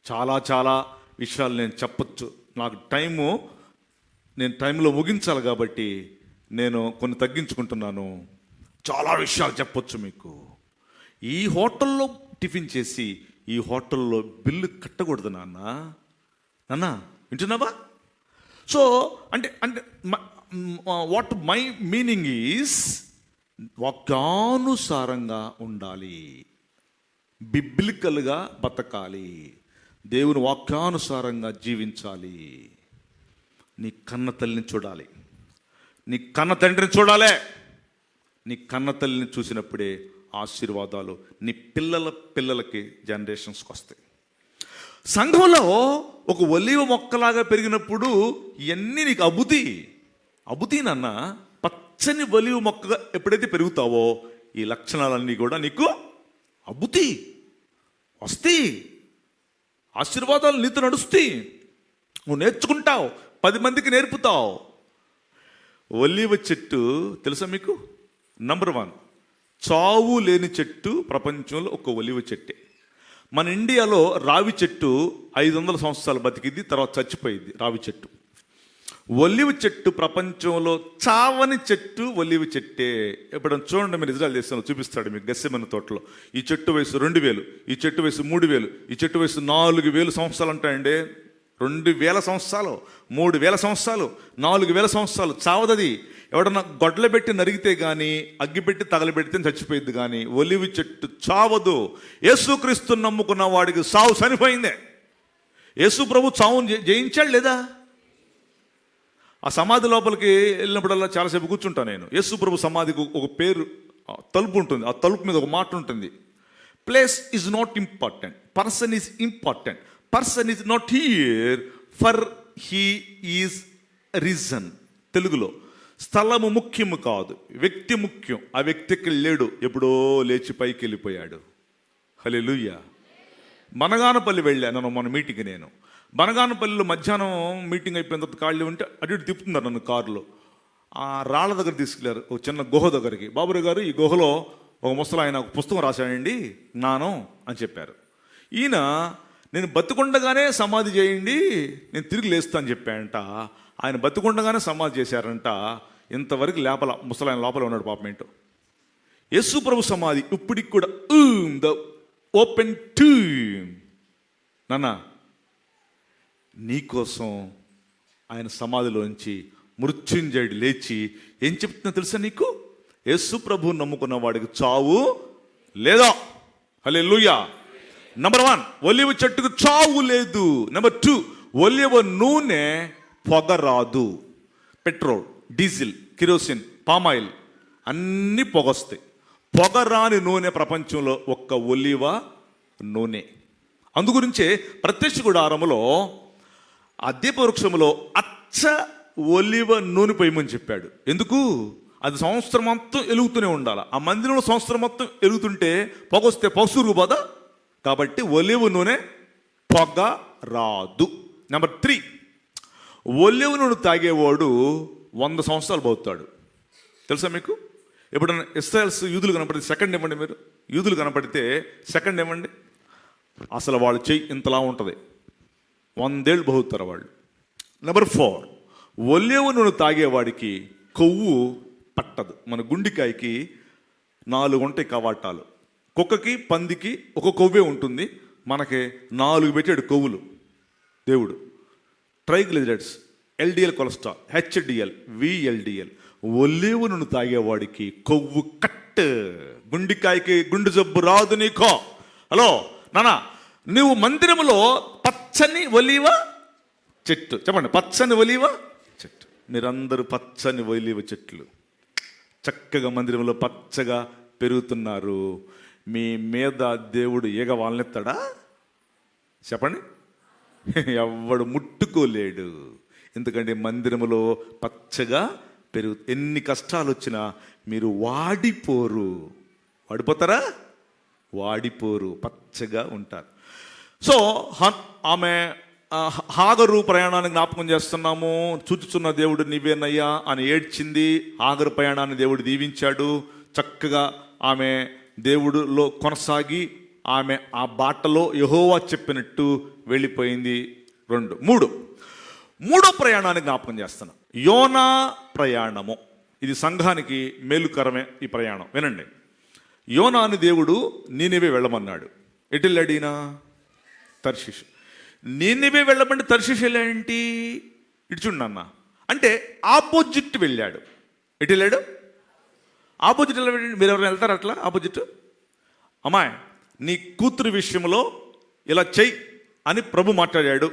చాలా చాలా విషయాలు నేను చెప్పొచ్చు. నాకు నేను టైంలో ముగించాలి కాబట్టి నేను కొన్ని తగ్గించుకుంటున్నాను. చాలా విషయాలు చెప్పొచ్చు మీకు. ఈ హోటల్లో టిఫిన్ చేసి ఈ హోటల్లో బిల్లు కట్టకూడదు నాన్న. వింటున్నావా? సో అంటే అంటే వాట్ మై మీనింగ్ ఈజ్, వాక్యానుసారంగా ఉండాలి, బిబ్లికల్గా బతకాలి, దేవుని వాక్యానుసారంగా జీవించాలి. నీ కన్న తల్లిని చూడాలి, నీ కన్న తండ్రిని చూడాలి. నీ కన్న తల్లిని చూసినప్పుడే ఆశీర్వాదాలు నీ పిల్లలకి జనరేషన్స్కి వస్తాయి. సంఘంలో ఒక ఒలీవ మొక్కలాగా పెరిగినప్పుడు ఇవన్నీ నీకు అబుతి నాన్న. పచ్చని ఒలీవ మొక్కగా ఎప్పుడైతే పెరుగుతావో ఈ లక్షణాలన్నీ కూడా నీకు అబుతి వస్తాయి. ఆశీర్వాదాలు నీతో నడుస్తాయి, నువ్వు నేర్చుకుంటావు, 10 మందికి నేర్పుతావు. ఒలీవ చెట్టు తెలుసా మీకు? నంబర్ 1 చావు లేని చెట్టు ప్రపంచంలో ఒక ఒలీవ చెట్టే. మన ఇండియాలో రావి చెట్టు 500 సంవత్సరాలు బతికింది, తర్వాత చచ్చిపోయింది రావి చెట్టు. ఒలీవ చెట్టు ప్రపంచంలో చావని చెట్టు ఒలీవ చెట్టే. ఎప్పుడైనా చూడండి, మీరు ఇజ్రాయెల్ దేశంలో చూపిస్తాడు మీకు గెత్సేమనే తోటలో. ఈ చెట్టు వయసు 2000, ఈ చెట్టు వయసు 3000, ఈ చెట్టు వయసు 4000 సంవత్సరాలు అంటాయండి. 2000 సంవత్సరాలు, 3000 సంవత్సరాలు, 4000 సంవత్సరాలు చావదది. ఎవడన్నా గొడ్ల పెట్టి నరిగితే కానీ, అగ్గి పెట్టి తగలబెడితే చచ్చిపోయింది కానీ ఒలివి చెట్టు చావదు. యేసుక్రీస్తు నమ్ముకున్న వాడికి సావు చనిపోయిందే. యేసు ప్రభు చావును జయించాడు లేదా? ఆ సమాధి లోపలికి వెళ్ళినప్పుడల్లా చాలాసేపు కూర్చుంటా నేను. యేసు ప్రభు సమాధికి ఒక పేరు, తలుపు ఉంటుంది. ఆ తలుపు మీద ఒక మాట ఉంటుంది, place is not important, person is important. Person is not here for he is reason. తెలుగులో స్థలము ముఖ్యము కాదు, వ్యక్తి ముఖ్యం. ఆ వ్యక్తికి లేడు, ఎప్పుడో లేచి పైకి వెళ్ళిపోయాడు. హల్లెలూయా. బనగానపల్లి వెళ్ళాను మన మీటింగ్కి. నేను బనగానపల్లిలో మధ్యాహ్నం మీటింగ్ అయిపోయిన తర్వాత ఖాళీ ఉంటే అటు ఇటు తిప్పుతున్నారు నన్ను కారులో. ఆ రాళ్ళ దగ్గర తీసుకెళ్లారు, ఒక చిన్న గుహ దగ్గరికి. బాబురావు గారు, ఈ గుహలో ఒక ముసలి ఆయన ఒక పుస్తకం రాశాడండి, జ్ఞానం అని చెప్పారు. ఈయన నేను బతికుండగానే సమాధి చేయండి, నేను తిరిగి లేస్తా అని చెప్పాడంట. ఆయన బతికుండగానే సమాధి చేశారంట. ఇంతవరకు ముసలాయన లోపల ఉన్నాడు పాపం. ఏంటో యేసు ప్రభు సమాధి ఇప్పటికి కూడా ద ఓపెన్ టూమ్. నాన్న, నీకోసం ఆయన సమాధిలోంచి మృత్యుంజయుడు లేచి ఏం చెప్తున్నా తెలుసా నీకు? యేసు ప్రభు నమ్ముకున్న వాడికి చావు లేదా? హల్లెలూయా. నంబర్ 1, ఒలీవ చెట్టుకు చావు లేదు. నంబర్ 2, ఒలీవ నూనె పొగ రాదు. పెట్రోల్, డీజిల్, కిరోసిన్, పామాయిల్ అన్నీ పొగొస్తాయి. పొగ రాని నూనె ప్రపంచంలో ఒక్క ఒలీవ నూనె. అందుగురించే ప్రత్యక్ష గుడారములో ఆ దీపవృక్షములో అచ్చ ఒలీవ నూనె పోయమని చెప్పాడు. ఎందుకు? అది సంవత్సరం మొత్తం వెలుగుతూనే ఉండాలి. ఆ మందిరంలో సంవత్సరం మొత్తం వెలుగుతుంటే పొగొస్తే పసురు పోదా? కాబట్టి ఒలీవ నూనె పొగ రాదు. నెంబర్ 3, ఒలీవ నూనె తాగేవాడు 100 సంవత్సరాలు బతుకుతాడు. తెలుసా మీకు? ఎప్పుడన్నా ఇశ్రాయేల్స్ యూదులు కనపడితే సెకండ్ ఇవ్వండి. మీరు యూదులు కనపడితే సెకండ్ ఇవ్వండి. అసలు వాళ్ళు చెయ్యి ఇంతలా ఉంటుంది, 100 ఏళ్ళు బతుకుతారు వాళ్ళు. నెంబర్ 4, ఒలీవ నూనె తాగేవాడికి కొవ్వు పట్టదు. మన గుండెకాయకి 4 ఉంటాయి కవాటాలు. కుక్కకి, పందికి ఒక కొవ్వే ఉంటుంది, మనకి 4 పెట్టాడు కొవ్వులు దేవుడు. Triglycerides, LDL cholesterol, HDL, VLDL. ఒలీవ నూనె తాగేవాడికి కొవ్వు కట్. గుండెకాయకి గుండె జబ్బు రాదు నీకో. హలో నానా, నువ్వు మందిరములో పచ్చని ఒలీవ చెట్టు, చెప్పండి, పచ్చని ఒలీవ చెట్టు. మీరందరూ పచ్చని ఒలీవ చెట్లు చక్కగా మందిరంలో పచ్చగా పెరుగుతున్నారు. మీ మీద దేవుడు ఈగ వాళ్ళనెత్తాడా? చెప్పండి. ఎవడు ముట్టుకోలేడు. ఎందుకంటే మందిరములో పచ్చగా ఎన్ని కష్టాలు వచ్చినా మీరు వాడిపోరు. వాడిపోతారా? వాడిపోరు, పచ్చగా ఉంటారు. సో ఆమె హాగరు ప్రయాణాన్ని జ్ఞాపకం చేస్తున్నాము. చూచుచున్న దేవుడు నీవేనయ్యా అని ఏడ్చింది. హాగరు ప్రయాణాన్ని దేవుడు దీవించాడు. చక్కగా ఆమె దేవుడిలో కొనసాగి ఆమె ఆ బాటలో యెహోవా చెప్పినట్టు వెళ్ళిపోయింది. మూడో ప్రయాణాన్ని జ్ఞాపకం చేస్తున్నాం. యోనా ప్రయాణము. ఇది సంఘానికి మేలుకరమే ఈ ప్రయాణం. వినండి. యోనాని దేవుడు నీనివే వెళ్ళమన్నాడు. ఎటు వెళ్ళాడినా? తర్షీషు. నీనివే వెళ్ళమంటే తర్షీషు వెళ్ళాడేంటి? ఇటు చూడండి అన్న, అంటే ఆపోజిట్ వెళ్ళాడు. ఎటు వెళ్ళాడు? ఆపోజిట్ వెళ్ళాడు. మీరు ఎవరైనా వెళ్తారు అట్లా ఆపోజిట్? అమ్మాయి, నీ కూతురు విషయంలో ఇలా చెయ్యి అని ప్రభు మాట్లాడాడు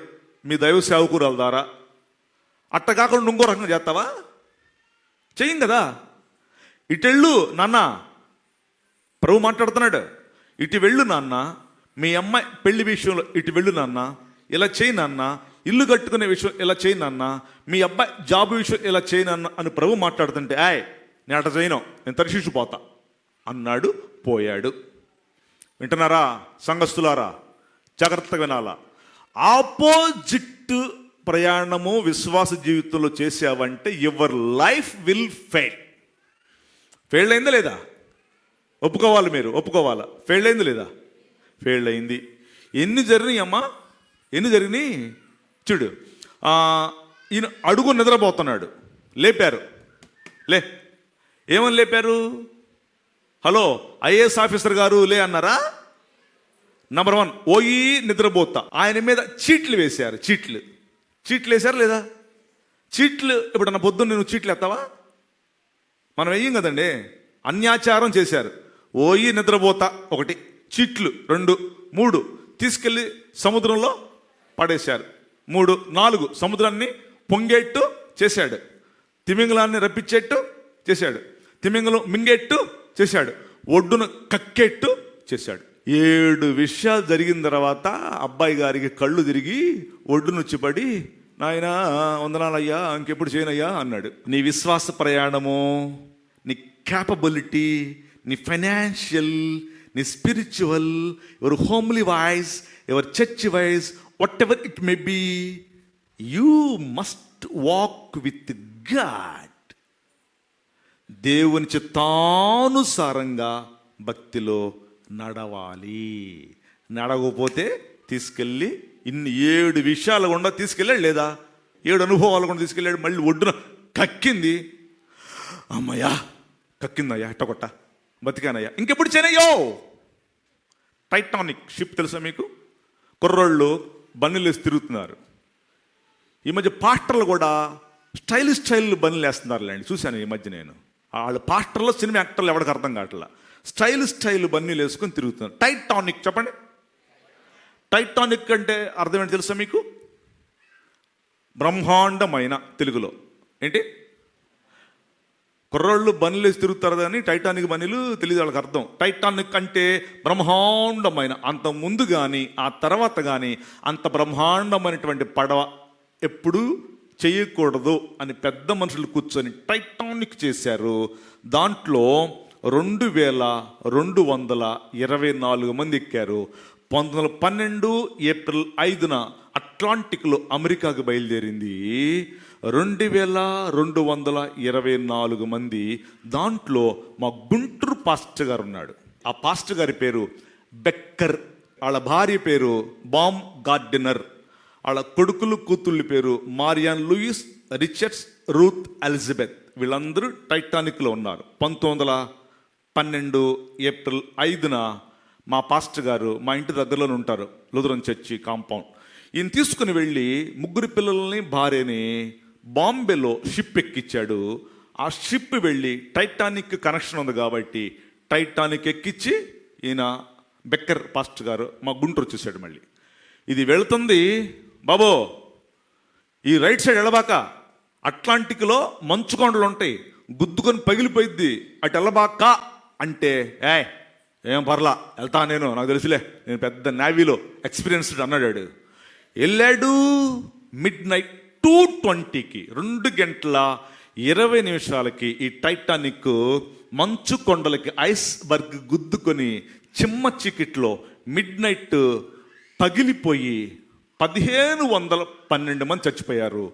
మీ దైవ సేవకురాల ద్వారా. అట్ట కాకుండా ఇంకో రకంగా చేస్తావా? చెయ్యం కదా. ఇటెళ్ళు నాన్న, ప్రభు మాట్లాడుతున్నాడు. ఇటు వెళ్ళు నాన్న, మీ అమ్మాయి పెళ్లి విషయంలో ఇటు వెళ్ళు నాన్న, ఇలా చేయి నాన్న, ఇల్లు కట్టుకునే విషయం ఇలా చేయి నాన్న, మీ అబ్బాయి జాబు విషయం ఇలా చేయి నాన్న అని ప్రభు మాట్లాడుతుంటే, నేను అట చేయను, నేను తర్షీషు పోతా అన్నాడు. పోయాడు. వింటున్నారా సంఘస్థులారా? జాగ్రత్తగా వినాలా. ఆపోజిట్ ప్రయాణము విశ్వాస జీవితంలో చేసావంటే your life will fail. Fail అయిందా లేదా? ఒప్పుకోవాలి, మీరు ఒప్పుకోవాలా. ఫెయిల్ అయింది లేదా? ఫెయిల్ అయింది. ఎన్ని జరిగినాయి అమ్మా? ఎన్ని జరిగినాయి చూడు. ఈయన అడుగు నిద్రపోతున్నాడు, లేపారు. ఏమని లేపారు? హలో ఐఏఎస్ ఆఫీసర్ గారు లే అన్నారా? నంబర్ 1, ఓయి నిద్రపోతా. ఆయన మీద చీట్లు వేశారు. చీట్లు వేశారు లేదా? చీట్లు ఇప్పుడు పొద్దున్న నువ్వు చీట్లు ఎత్తావా? మనం వెయ్యం కదండి. అన్యాచారం చేశారు. ఓయి నిద్రపోతా 1, చీట్లు 2, 3 తీసుకెళ్ళి సముద్రంలో పడేశారు. 3, 4 సముద్రాన్ని పొంగేట్టు చేశాడు. తిమింగలాన్ని రప్పించేట్టు చేశాడు. తిమింగలం మింగేట్టు చేశాడు. ఒడ్డున కక్కేట్టు చేశాడు. 7 విషయాలు జరిగిన తర్వాత అబ్బాయి గారికి కళ్ళు తిరిగి ఒడ్డునొచ్చి పడి, నాయనా వందనాలయ్యా, ఇంకెప్పుడు చేయనయ్యా అన్నాడు. నీ విశ్వాస ప్రయాణము, నీ క్యాపబిలిటీ, నీ ఫైనాన్షియల్, నీ spiritual, your homely wise, your church wise, whatever it may be, you must walk with God. దేవుని చిత్తానుసారంగా భక్తిలో నడవాలి. నడవకపోతే తీసుకెళ్ళి ఇన్ని 7 విషయాలు గుండా తీసుకెళ్ళాడు లేదా? 7 అనుభవాలు కూడా తీసుకెళ్ళాడు. మళ్ళీ ఒడ్డున కక్కింది. అమ్మయ్యా కక్కిందయ్యా, ఎట్టకొట్ట బతికానయ్యా, ఇంకెప్పుడు చేయనయ్యో. టైటానిక్ షిప్ తెలుసా మీకు? కుర్రోళ్ళు బన్నీలు వేసి తిరుగుతున్నారు. ఈ మధ్య పాస్టర్లు కూడా స్టైల్ బన్నీలు వేస్తున్నారులేండి, చూశాను ఈ మధ్య. నేను వాళ్ళు పాస్టర్లో సినిమా యాక్టర్లు ఎవరికి అర్థం కావట్లా. స్టైల్ బన్నీలు వేసుకొని తిరుగుతున్నారు. టైటానిక్ చెప్పండి. టైటానిక్ అంటే అర్థం ఏంటి తెలుసా మీకు? బ్రహ్మాండమైన. తెలుగులో ఏంటి? కుర్రోళ్ళు బన్నీలు వేసి తిరుగుతారు కానీ టైటానిక్ బన్నీలు తెలియదు వాళ్ళకి అర్థం. టైటానిక్ అంటే బ్రహ్మాండమైన. అంత ముందు కానీ ఆ తర్వాత కానీ అంత బ్రహ్మాండమైనటువంటి పడవ ఎప్పుడూ చేయకూడదు అని పెద్ద మనుషులు కూర్చొని టైటానిక్ చేశారు. దాంట్లో 2224 మంది ఎక్కారు. 1912 ఏప్రిల్ 5న అట్లాంటిక్లో అమెరికాకు బయలుదేరింది. 2224 మంది. దాంట్లో మా గుంటూరు పాస్టర్ గారు ఉన్నాడు. ఆ పాస్టర్ గారి పేరు బెక్కర్. వాళ్ళ భార్య పేరు బామ్ గార్డెనర్. వాళ్ళ కొడుకులు కూతుళ్ళ పేరు మారియాన్ లూయిస్, రిచర్డ్స్, రూత్, ఎలిజబెత్. వీళ్ళందరూ టైటానిక్లో ఉన్నారు. 1912 ఏప్రిల్ 5న మా పాస్టర్ గారు మా ఇంటి దగ్గరలోనే ఉంటారు, లూథరన్ చర్చి కాంపౌండ్. ఈయన తీసుకుని వెళ్ళి 3 పిల్లల్ని భార్యని బాంబేలో షిప్ ఎక్కించాడు. ఆ షిప్ వెళ్ళి టైటానిక్ కనెక్షన్ ఉంది కాబట్టి టైటానిక్ ఎక్కించి ఈయన బెక్కర్ పాస్టర్ గారు మా గుంటూరు వచ్చేసాడు. మళ్ళీ ఇది వెళుతుంది బాబో, ఈ రైట్ సైడ్ ఎడబాక, అట్లాంటిక్లో మంచుకొండలు ఉంటాయి, గుద్దుకొని పగిలిపోయిద్ది, అటు ఎల్లబాక అంటే ఏం పర్లా వెళ్తా నేను, నాకు తెలుసులే, నేను పెద్ద నేవీలో ఎక్స్పీరియన్స్డ్ అన్నాడు. వెళ్ళాడు. మిడ్-నైట్ 2:20కి 2:20 ఈ టైటానిక్ మంచు కొండలకి ఐస్బర్గ్ గుద్దుకొని చిమ్మ చీకట్లో మిడ్-నైట్ పగిలిపోయి 1512 మంది చచ్చిపోయారు.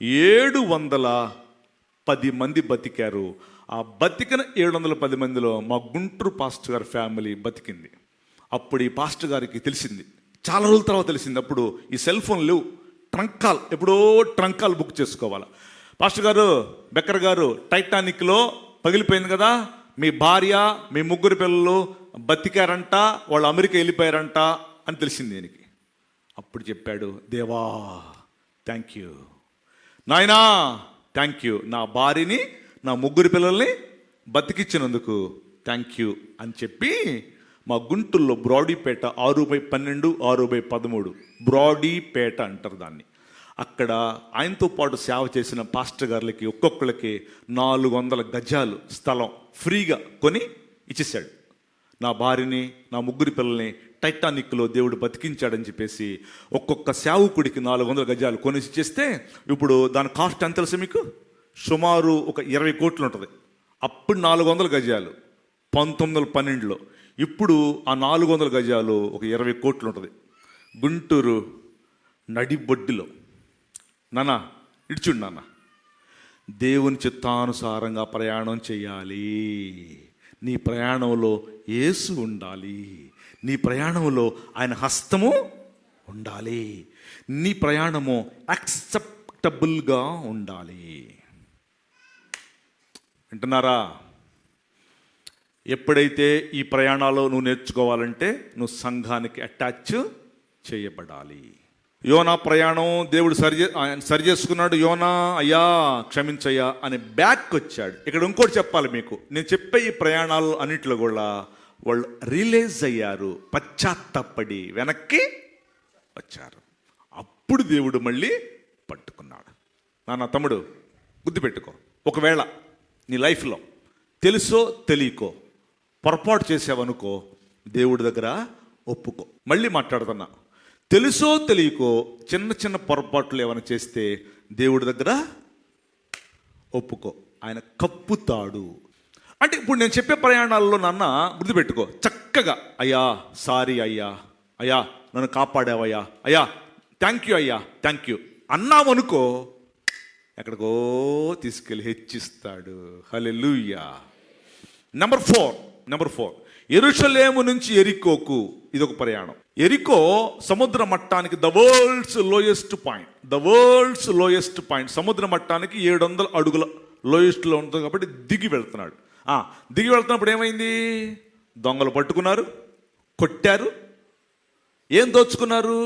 710 మంది బతికారు. ఆ బతికిన 710 మందిలో మా గుంటూరు పాస్టర్ గారి ఫ్యామిలీ బతికింది. అప్పుడు ఈ పాస్టర్ గారికి తెలిసింది, చాలా రోజుల తర్వాత తెలిసింది. అప్పుడు ఈ సెల్ ఫోన్ లేవు, ట్రంకాల్, ఎప్పుడో ట్రంకాల్ బుక్ చేసుకోవాలి. పాస్టర్ గారు, బెక్కర్ గారు, టైటానిక్లో పగిలిపోయింది కదా, మీ భార్య మీ 3 పిల్లలు బతికారంట, వాళ్ళు అమెరికా వెళ్ళిపోయారంట అని తెలిసింది దీనికి. అప్పుడు చెప్పాడు, దేవా థ్యాంక్ యూ, నాయనా థ్యాంక్ యూ, నా భార్యని నా 3 పిల్లల్ని బతికిచ్చినందుకు థ్యాంక్ యూ అని చెప్పి మా గుంటూరులో బ్రాడీపేట 6/12, 6/13 బ్రాడీపేట అంటారు దాన్ని. అక్కడ ఆయనతో పాటు సేవ చేసిన పాస్టర్ గారులకి ఒక్కొక్కరికి 400 గజాలు స్థలం ఫ్రీగా కొని ఇచ్చేసాడు. నా భార్యని నా 3 పిల్లల్ని టైటానిక్లో దేవుడు బతికించాడని చెప్పేసి ఒక్కొక్క సేవకుడికి 400 గజాలు కొనేసి ఇచ్చేస్తే ఇప్పుడు దాని కాస్ట్ ఎంత తెలుసు మీకు? సుమారు ఒక 20 కోట్లు ఉంటుంది. అప్పుడు 400 గజాలు 1912లో, ఇప్పుడు ఆ 400 గజాలు ఒక 20 కోట్లు ఉంటుంది. గుంటూరు నడిబొడ్డిలో. నాన్న ఇడ్చుండి నాన్న, దేవుని చిత్తానుసారంగా ప్రయాణం చేయాలి. నీ ప్రయాణంలో యేసు ఉండాలి, నీ ప్రయాణంలో ఆయన హస్తము ఉండాలి, నీ ప్రయాణము యాక్సెప్టబుల్గా ఉండాలి. వింటున్నారా? ఎప్పుడైతే ఈ ప్రయాణాలు నువ్వు నేర్చుకోవాలంటే నువ్వు సంఘానికి అటాచ్ చేయబడాలి. యోనా ప్రయాణం దేవుడు సరి చేసుకున్నాడు. యోనా అయ్యా క్షమించయ్యా అని బ్యాక్ వచ్చాడు. ఇక్కడ ఇంకోటి చెప్పాలి మీకు, నేను చెప్పే ఈ ప్రయాణాలు అన్నింటిలో కూడా వాళ్ళు రిలీజ్ అయ్యారు, పశ్చాత్తాపడి వెనక్కి వచ్చారు. అప్పుడు దేవుడు మళ్ళీ పట్టుకున్నాడు. నాన్న తమ్ముడు గుర్తుపెట్టుకో, ఒకవేళ నీ లైఫ్లో తెలుసో తెలియకో పొరపాటు చేసావనుకో, దేవుడి దగ్గర ఒప్పుకో. మళ్ళీ మాట్లాడుతున్నా, తెలుసో తెలియకో చిన్న చిన్న పొరపాట్లు ఏమైనా చేస్తే దేవుడి దగ్గర ఒప్పుకో, ఆయన కప్పుతాడు. అంటే ఇప్పుడు నేను చెప్పే ప్రయాణాల్లో నాన్న గుర్తుపెట్టుకో, చక్కగా అయ్యా సారీ అయ్యా, అయ్యా నన్ను కాపాడావయ్యా, అయ్యా థ్యాంక్ యూ అయ్యా థ్యాంక్ యూ అన్నామనుకో, ఎక్కడికో తీసుకెళ్ళి హెచ్చిస్తాడు. హల్లెలూయా. నెంబర్ 4 యెరూషలేము నుంచి ఎరికోకు, ఇదొక ప్రయాణం. ఎరికో సముద్ర మట్టానికి ద వరల్డ్స్ లోయెస్ట్ పాయింట్, సముద్ర మట్టానికి 700 అడుగుల లోయెస్ట్లో ఉంటుంది కాబట్టి దిగి వెళ్తున్నాడు. దిగి వెళ్తున్నప్పుడు ఏమైంది? దొంగలు పట్టుకున్నారు, కొట్టారు. ఏం దోచుకున్నారు?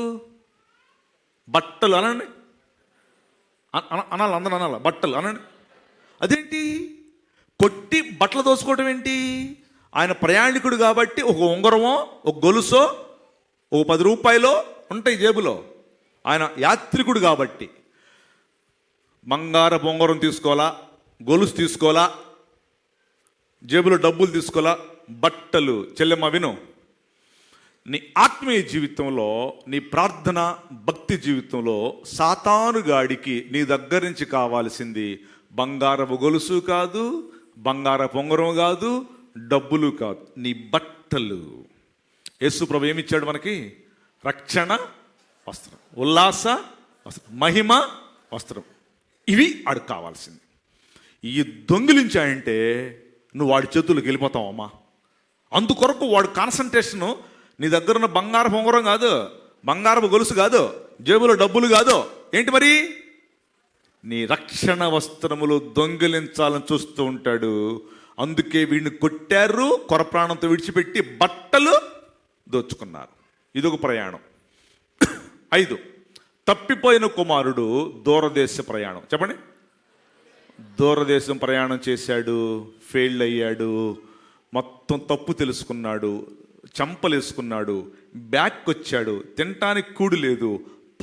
బట్టలు. అనండి, అనాలి, అందరూ అనాలి, బట్టలు అనండి. అదేంటి కొట్టి బట్టలు దోచుకోవటం ఏంటి? ఆయన ప్రయాణికుడు కాబట్టి ఒక ఉంగరమో ఒక గొలుసో ఒక 10 రూపాయలో ఉంటాయి జేబులో. ఆయన యాత్రికుడు కాబట్టి బంగారపు ఉంగరం తీసుకోవాలా, గొలుసు తీసుకోవాలా, జేబులో డబ్బులు తీసుకోవాలా, బట్టలు. చెల్లెమ్మ విను, నీ ఆత్మీయ జీవితంలో, నీ ప్రార్థన భక్తి జీవితంలో సాతానుగాడికి నీ దగ్గర నుంచి కావాల్సింది బంగారపు గొలుసు కాదు, బంగారపు ఉంగరం కాదు, డబ్బులు కాదు, నీ బట్టలు. యేసు ప్రభు ఏమిచ్చాడు మనకి? రక్షణ వస్త్రం, ఉల్లాస వస్త్రం, మహిమ వస్త్రం. ఇవి ఆడికి కావాల్సింది. ఈ దొంగిలించాయంటే నువ్వు వాడి చేతులకు వెళ్ళిపోతావమ్మా. అందుకొరకు వాడు కాన్సన్ట్రేషను నీ దగ్గర ఉన్న బంగారపు ఉంగరం కాదు, బంగారపు గొలుసు కాదు, జేబులో డబ్బులు కాదు. ఏంటి మరి? నీ రక్షణ వస్త్రములు దొంగిలించాలని చూస్తూ ఉంటాడు. అందుకే వీడిని కొట్టారు, కొరప్రాణంతో విడిచిపెట్టి బట్టలు దోచుకున్నారు. ఇదొక ప్రయాణం. 5 తప్పిపోయిన కుమారుడు దూరదేశ ప్రయాణం. చెప్పండి. దూరదేశం ప్రయాణం చేశాడు, ఫెయిల్ అయ్యాడు, మొత్తం తప్పు తెలుసుకున్నాడు, చంపలేసుకున్నాడు, బ్యాక్ వచ్చాడు, తినటానికి కూడు లేదు,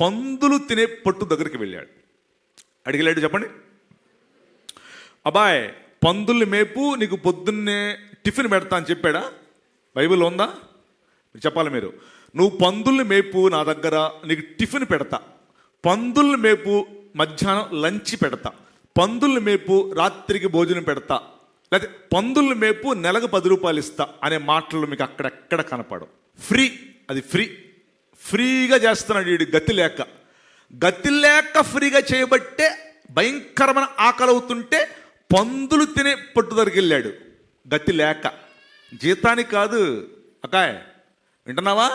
పందులు తినే పట్టు దగ్గరికి వెళ్ళాడు. అడిగలేడు. చెప్పండి. అబ్బాయ్ పందుల్ని మేపు, నీకు పొద్దున్నే టిఫిన్ పెడతా అని చెప్పాడా? బైబిల్ ఉందా? చెప్పాలి మీరు. నువ్వు పందుల్ని మేపు, నా దగ్గర నీకు టిఫిన్ పెడతా, పందుల్ని మేపు మధ్యాహ్నం లంచ్ పెడతా, పందుల్ని మేపు రాత్రికి భోజనం పెడతా, లేకపోతే పందుల్ని మేపు నెలకు 10 రూపాయలు ఇస్తా అనే మాటలు మీకు అక్కడెక్కడ కనపడవు. ఫ్రీ, అది ఫ్రీ. ఫ్రీగా చేస్తున్నాడు వీడు గతి లేక ఫ్రీగా చేయబట్టే భయంకరమైన ఆకలి అవుతుంటే పందులు తినే పట్టు దగ్గరికి వెళ్ళాడు. గతి లేక, జీతానికి కాదు. అకాయ్ వింటున్నావా?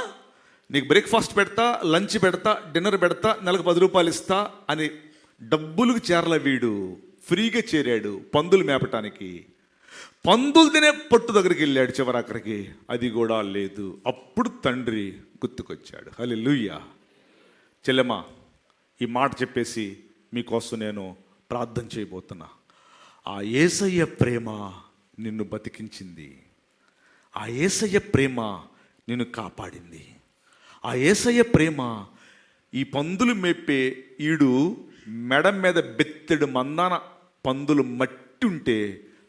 నీకు బ్రేక్ఫాస్ట్ పెడతా, లంచ్ పెడతా, డిన్నర్ పెడతా, నెలకు 10 రూపాయలు ఇస్తా అని డబ్బులకు చేరల వీడు. ఫ్రీగా చేరాడు పందులు మేపటానికి. పందులు తినే పట్టు దగ్గరికి వెళ్ళాడు చివరాఖరికి, అది కూడా లేదు. అప్పుడు తండ్రి గుర్తుకొచ్చాడు. హల్లెలూయా. చెల్లెమ్మా, ఈ మాట చెప్పేసి మీకోసం నేను ప్రార్థన చేయబోతున్నా. ఆ యేసయ్య ప్రేమ నిన్ను బతికించింది. ఆ యేసయ్య ప్రేమ నిన్ను కాపాడింది. ఆ యేసయ్య ప్రేమ ఈ పందులు మేపే ఈడు మెడ మీద బెత్తెడు మందాన పందులు మట్టి ఉంటే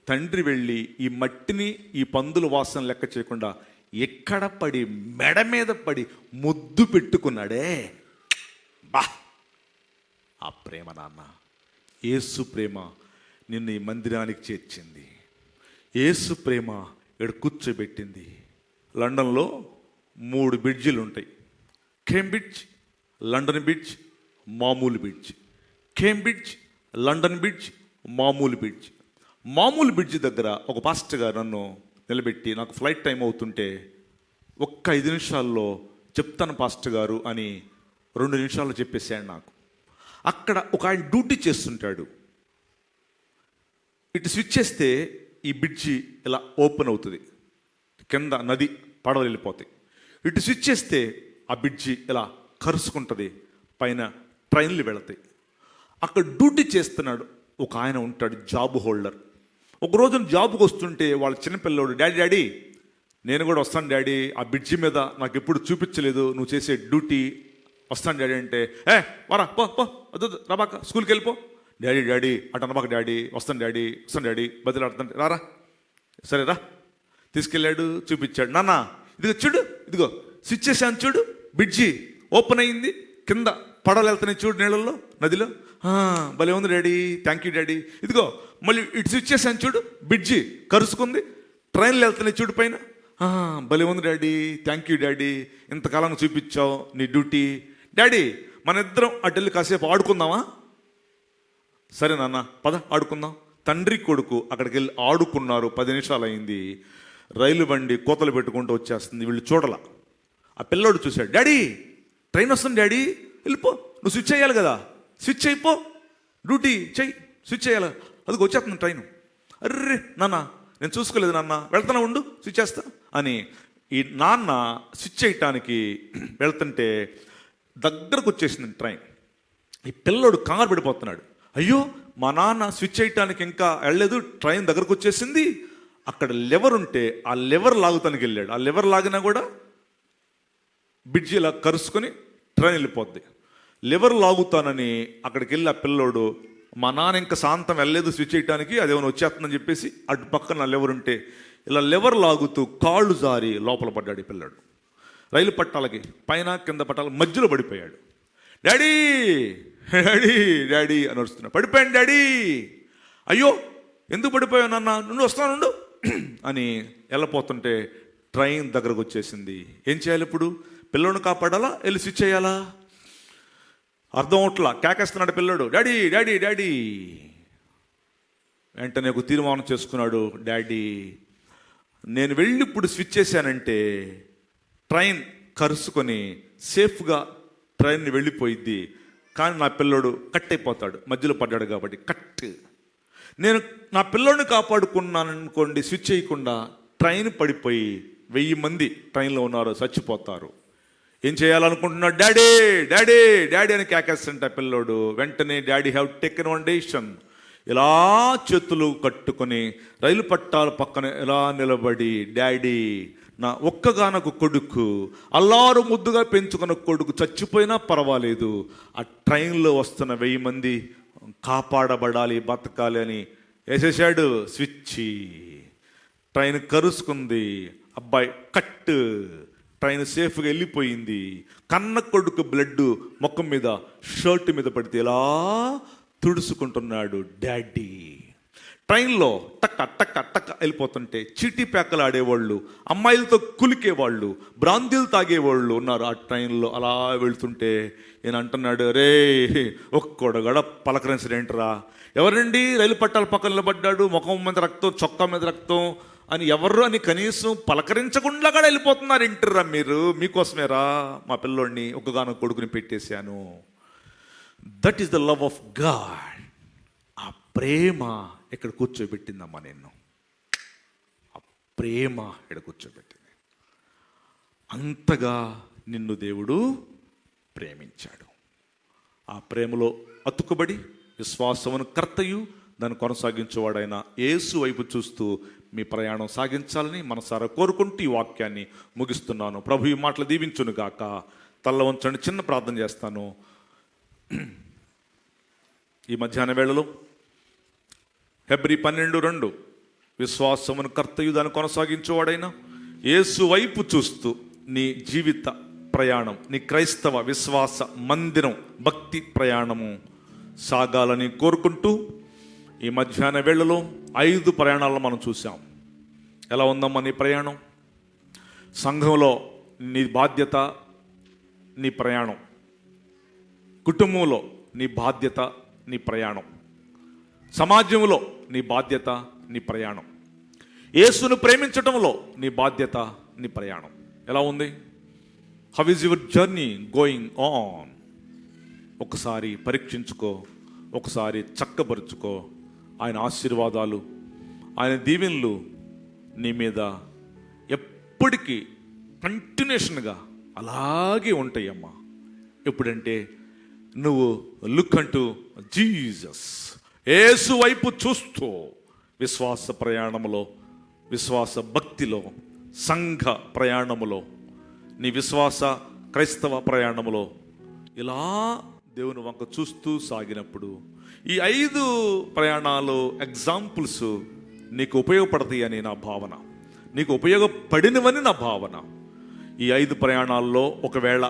తండ్రి వెళ్ళి ఈ మట్టిని ఈ పందుల వాసన లెక్క చేయకుండా ఎక్కడ పడి మెడ మీద పడి ముద్దు పెట్టుకున్నాడే. బా, ఆ ప్రేమ నాన్న. యేసు ప్రేమ నిన్ను ఈ మందిరానికి చేర్చింది. యేసు ప్రేమ ఇక్కడ కూర్చోబెట్టింది. లండన్లో 3 బ్రిడ్జిలు ఉంటాయి. కేంబ్రిడ్జ్, లండన్ బ్రిడ్జ్, మామూలు బ్రిడ్జ్. కేంబ్రిడ్జ్, లండన్ బ్రిడ్జ్, మామూలు బ్రిడ్జ్. మామూలు బ్రిడ్జ్ దగ్గర ఒక పాస్టర్ గారు నన్ను నిలబెట్టి, నాకు ఫ్లైట్ టైం అవుతుంటే ఒక్క 5 నిమిషాల్లో చెప్తాను పాస్టర్ గారు అని 2 నిమిషాల్లో చెప్పేశాడు నాకు. అక్కడ ఒక ఆయన డ్యూటీ చేస్తుంటాడు. ఇటు స్విచ్ చేస్తే ఈ బ్రిడ్జి ఇలా ఓపెన్ అవుతుంది, కింద నది పడవలు వెళ్ళిపోతాయి. ఇటు స్విచ్ చేస్తే ఆ బ్రిడ్జి ఇలా కరుసుకుంటుంది, పైన ట్రైన్లు వెళతాయి. అక్కడ డ్యూటీ చేస్తున్నాడు ఒక ఆయన ఉంటాడు, జాబ్ హోల్డర్. ఒక రోజున జాబ్కి వస్తుంటే వాళ్ళ చిన్నపిల్లోడు, డాడీ నేను కూడా వస్తాను డాడీ, ఆ బ్రిడ్జి మీద నాకు ఎప్పుడు చూపించలేదు నువ్వు చేసే డ్యూటీ, వస్తాను డాడీ అంటే, వారా పో పో రాబాక, స్కూల్కి వెళ్ళిపో. డాడీ అటు అనబాక డాడీ, వస్తాను డాడీ బదిలాడుతాను, రారా సరే రా. తీసుకెళ్ళాడు, చూపించాడు. నాన్న ఇదిగో చూడు, ఇదిగో స్విచ్ చేశాను చూడు, బ్రిడ్జి ఓపెన్ అయింది, కింద పడవలు వెళ్తున్నాయి చూడు నీళ్ళల్లో, నదిలో. భలే ఉంది డాడీ, థ్యాంక్ యూ డాడీ. ఇదిగో మళ్ళీ ఇటు స్విచ్ చేశాను చూడు, బ్రిడ్జి కరుసుకుంది, ట్రైన్లు వెళ్తున్నాయి చూడు పైన. భలే ఉంది డాడీ, థ్యాంక్ యూ డాడీ, ఇంతకాలం చూపించావు నీ డ్యూటీ. డాడీ మన ఇద్దరం అటు వెళ్ళి కాసేపు ఆడుకుందామా? సరే నాన్న పద ఆడుకుందాం. తండ్రి కొడుకు అక్కడికి వెళ్ళి ఆడుకున్నారు. 10 నిమిషాలు అయింది. రైలు బండి కోతలు పెట్టుకుంటూ వచ్చేస్తుంది. వీళ్ళు చూడాల. ఆ పిల్లోడు చూశాడు, డాడీ ట్రైన్ వస్తుంది డాడీ, వెళ్ళిపో, నువ్వు స్విచ్ చేయాలి కదా, స్విచ్ అయిపో, డ్యూటీ చెయ్యి, స్విచ్ చేయాలి, అది వచ్చేస్తుంది ట్రైన్. అర్రే నాన్న నేను చూసుకోలేదు నాన్న, వెళ్తానా ఉండు స్విచ్ చేస్తా అని ఈ నాన్న స్విచ్ చేయటానికి వెళ్తుంటే దగ్గరకు వచ్చేసింది ట్రైన్. ఈ పిల్లోడు కంగారు పడిపోతున్నాడు. అయ్యో మా నాన్న స్విచ్ చేయటానికి ఇంకా వెళ్ళలేదు, ట్రైన్ దగ్గరకు వచ్చేసింది. అక్కడ లెవర్ ఉంటే ఆ లెవర్ లాగుతానికి వెళ్ళాడు. ఆ లెవర్ లాగినా కూడా బ్రిడ్జి ఇలా కరుసుకొని ట్రైన్ వెళ్ళిపోద్ది. లెవర్ లాగుతానని అక్కడికి వెళ్ళి ఆ పిల్లోడు, మా నాన్న ఇంకా శాంతం వెళ్ళలేదు స్విచ్ చేయడానికి, అదేమైనా వచ్చేస్తుందని చెప్పేసి అటు పక్కన లెవర్ ఉంటే ఇలా లెవర్ లాగుతూ కాళ్ళు జారి లోపల పడ్డాడు ఈ పిల్లాడు. రైలు పట్టాలకి పైన కింద పట్టాల మధ్యలో పడిపోయాడు. డాడీ డాడీ డాడీ అని వస్తున్నాడు. పడిపోయాను డాడీ. అయ్యో ఎందుకు పడిపోయావు నాన్న, నుండి వస్తానుండు అని వెళ్ళిపోతుంటే ట్రైన్ దగ్గరకు వచ్చేసింది. ఏం చేయాలి ఇప్పుడు? పిల్లోని కాపాడాలా, వెళ్ళి స్విచ్ చేయాలా? అర్థం అవట్లా. కేకేస్తున్నాడు పిల్లోడు, డాడీ డాడీ డాడీ. వెంటనే ఒక తీర్మానం చేసుకున్నాడు, డాడీ నేను వెళ్ళి ఇప్పుడు స్విచ్ చేశానంటే ట్రైన్ కరుసుకొని సేఫ్గా ట్రైన్ వెళ్ళిపోయిద్ది, కానీ నా పిల్లోడు కట్ అయిపోతాడు, మధ్యలో పడ్డాడు కాబట్టి కట్. నేను నా పిల్లోడిని కాపాడుకున్నాను అనుకోండి, స్విచ్ చేయకుండా ట్రైన్ పడిపోయి 1000 మంది ట్రైన్లో ఉన్నారు, చచ్చిపోతారు. ఏం చేయాలనుకుంటున్నాడు? డాడీ డాడీ డాడీ అని కేకేస్తుంటే పిల్లోడు వెంటనే daddy have taken one decision. ఇలా చేతులు కట్టుకొని రైలు పట్టాల పక్కన ఇలా నిలబడి, డాడీ నా ఒక్కగానొక కొడుకు, అల్లారు ముద్దుగా పెంచుకున్న కొడుకు చచ్చిపోయినా పర్వాలేదు, ఆ ట్రైన్లో వస్తున్న 1000 మంది కాపాడబడాలి, బతకాలి అని వేసేసాడు స్విచ్. ట్రైన్ కరుసుకుంది. అబ్బాయి కట్, ట్రైన్ సేఫ్గా వెళ్ళిపోయింది. కన్న కొడుకు బ్లడ్ ముఖం మీద షర్ట్ మీద పడితే ఎలా తుడుచుకుంటున్నాడు డాడీ. ట్రైన్లో టక్క టక్క టక్క వెళ్ళిపోతుంటే చీటీ పేకలు ఆడేవాళ్ళు, అమ్మాయిలతో కులికేవాళ్ళు, బ్రాందీలు తాగేవాళ్ళు ఉన్నారు ఆ ట్రైన్లో. అలా వెళ్తుంటే ఈయన అంటున్నాడు, రే ఒక్కడు కూడా పలకరించడేంట్రా, ఎవరండి రైలు పట్టాల పక్కన నిలబడ్డాడు, ముఖం మీద రక్తం, చొక్కా మీద రక్తం అని ఎవరు అని కనీసం పలకరించకుండా కూడా వెళ్ళిపోతున్నారు ఇంటర్రా మీరు, మీకోసమేరా మా పిల్లోడిని ఒక్కగానో కొడుకుని పెట్టేశాను. That is the love of God. ఆ ప్రేమ ఇక్కడ కూర్చోబెట్టిందమ్మా నిన్ను, ఆ ప్రేమ ఇక్కడ కూర్చోబెట్టింది. అంతగా నిన్ను దేవుడు ప్రేమించాడు. ఆ ప్రేమలో అతుకుబడి విశ్వాసమును కర్తయు దాన్ని కొనసాగించేవాడైన యేసు వైపు చూస్తూ మీ ప్రయాణం సాగించాలని మనసారా కోరుకుంటూ ఈ వాక్యాన్ని ముగిస్తున్నాను. ప్రభు ఈ మాటలు దీవించును గాక. తల్ల వంచండి, చిన్న ప్రార్థన చేస్తాను. ఈ మధ్యాహ్న వేళలో హెబ్రీ 12:2 విశ్వాసమును కర్తయు దాన్ని కొనసాగించేవాడైనా యేసు వైపు చూస్తూ నీ జీవిత ప్రయాణం, నీ క్రైస్తవ విశ్వాస మందిరం భక్తి ప్రయాణము సాగాలని కోరుకుంటూ ఈ మధ్యాహ్న వేళలో 5 ప్రయాణాలను మనం చూసాం. ఎలా ఉందమ్మా నీ ప్రయాణం? సంఘంలో నీ బాధ్యత, నీ ప్రయాణం. కుటుంబంలో నీ బాధ్యత, నీ ప్రయాణం. సమాజంలో నీ బాధ్యత, నీ ప్రయాణం. యేసును ప్రేమించటంలో నీ బాధ్యత, నీ ప్రయాణం. ఎలా ఉంది? How is your journey going on? ఒకసారి పరీక్షించుకో, ఒకసారి చక్కబరుచుకో. ఆయన ఆశీర్వాదాలు, ఆయన దీవెనలు నీ మీద ఎప్పటికీ కంటిన్యూషన్గా అలాగే ఉంటాయమ్మా. ఎప్పుడంటే నువ్వు లుక్ అంటూ జీసస్, యేసు వైపు చూస్తూ విశ్వాస ప్రయాణములో, విశ్వాస భక్తిలో, సంఘ ప్రయాణములో, నీ విశ్వాస క్రైస్తవ ప్రయాణములో ఇలా దేవుని వంక చూస్తూ సాగినప్పుడు ఈ 5 ప్రయాణాలు ఎగ్జాంపుల్స్ నీకు ఉపయోగపడతాయి అని నా భావన, నీకు ఉపయోగపడినవని నా భావన. ఈ 5 ప్రయాణాల్లో ఒకవేళ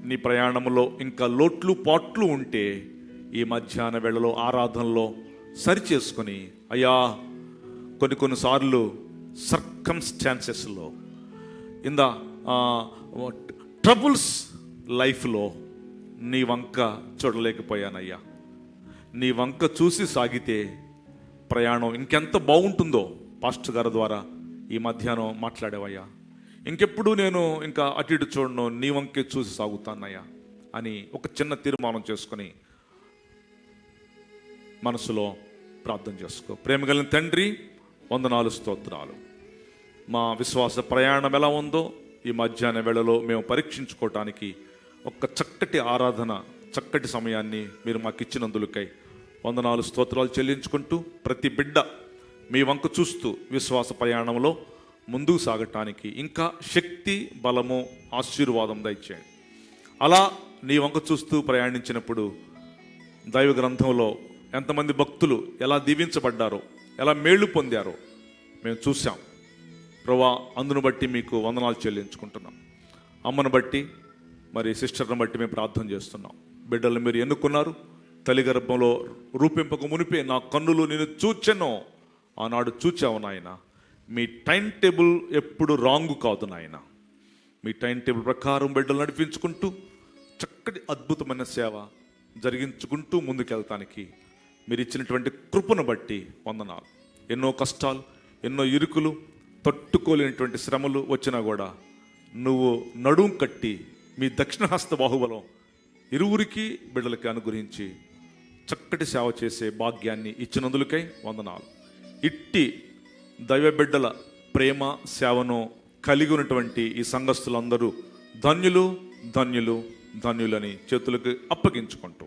నీ ప్రయాణంలో ఇంకా లోట్లు పాట్లు ఉంటే ఈ మధ్యాహ్న వేళలో ఆరాధనలో సరిచేసుకొని, అయ్యా కొన్నిసార్లు సర్కమ్స్టాన్సెస్లో ఇన్ ద ట్రబుల్స్ లైఫ్లో నీ వంక చూడలేకపోయానయ్యా, నీ వంక చూసి సాగితే ప్రయాణం ఇంకెంత బాగుంటుందో పాస్టర్ గారి ద్వారా ఈ మధ్యాహ్నం మాట్లాడేవయ్యా. ఇంకెప్పుడు నేను ఇంకా అటు ఇటు చూడను, నీ వంకే చూసి సాగుతానయ్యా అని ఒక చిన్న తీర్మానం చేసుకొని మనసులో ప్రార్థన చేసుకో. ప్రేమ కలిగిన తండ్రి, వందనాలు, స్తోత్రాలు. మా విశ్వాస ప్రయాణం ఎలా ఉందో ఈ మధ్యాహ్న వేళలో మేము పరీక్షించుకోవటానికి ఒక చక్కటి ఆరాధన, చక్కటి సమయాన్ని మీరు మాకు ఇచ్చినందులకై వందనాలు, స్తోత్రాలు చెల్లించుకుంటూ ప్రతి బిడ్డ మీ వంక చూస్తూ విశ్వాస ప్రయాణంలో ముందుకు సాగటానికి ఇంకా శక్తి, బలము, ఆశీర్వాదం దయచేయండి. అలా నీ వంక చూస్తూ ప్రయాణించినప్పుడు దైవ గ్రంథంలో ఎంతమంది భక్తులు ఎలా దీవించబడ్డారో, ఎలా మేళ్లు పొందారో మేము చూసాం. ప్రభువా, అందును బట్టి మీకు వందనాలు చెల్లించుకుంటున్నాం. అమ్మను బట్టి, మరి సిస్టర్ని బట్టి మేము ప్రార్థన చేస్తున్నాం. బిడ్డలు మీరు ఎన్నుకున్నారు. తల్లి గర్భంలో రూపింపక మునిపే నా కన్నులు నేను చూచెను, ఆనాడు చూచావు నాయన. మీ టైం టేబుల్ ఎప్పుడు రాంగ్ కాదు నాయన. మీ టైం టేబుల్ ప్రకారం బిడ్డలు నడిపించుకుంటూ చక్కటి అద్భుతమైన సేవ జరిగించుకుంటూ ముందుకెళ్తానికి మీరు ఇచ్చినటువంటి కృపను బట్టి వందనాలు. ఎన్నో కష్టాలు, ఎన్నో ఇరుకులు, తట్టుకోలేనటువంటి శ్రమలు వచ్చినా కూడా నువ్వు నడుం కట్టి మీ దక్షిణహస్త బాహుబలం ఇరువురికి బిడ్డలకి అనుగ్రహించి చక్కటి సేవ చేసే భాగ్యాన్ని ఇచ్చినందులకై వందనాలు. ఇట్టి దైవ బిడ్డల ప్రేమ సేవను కలిగి ఉన్నటువంటి ఈ సంఘస్థులందరూ ధన్యులు, ధన్యులు, ధన్యులని చేతులకు అప్పగించుకుంటూ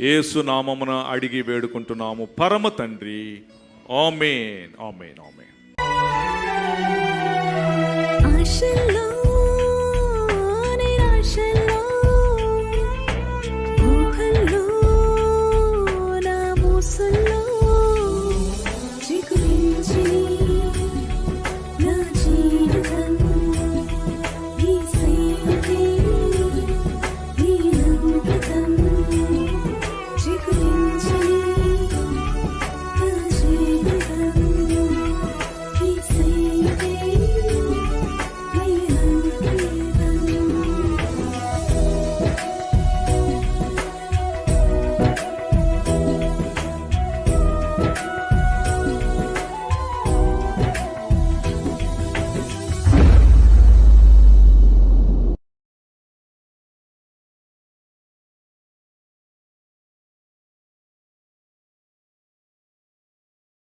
యేసు నామమున అడిగి వేడుకుంటున్నాము పరమ తండ్రి. ఆమేన్, ఆమేన్, ఆమేన్. ఆశల్లో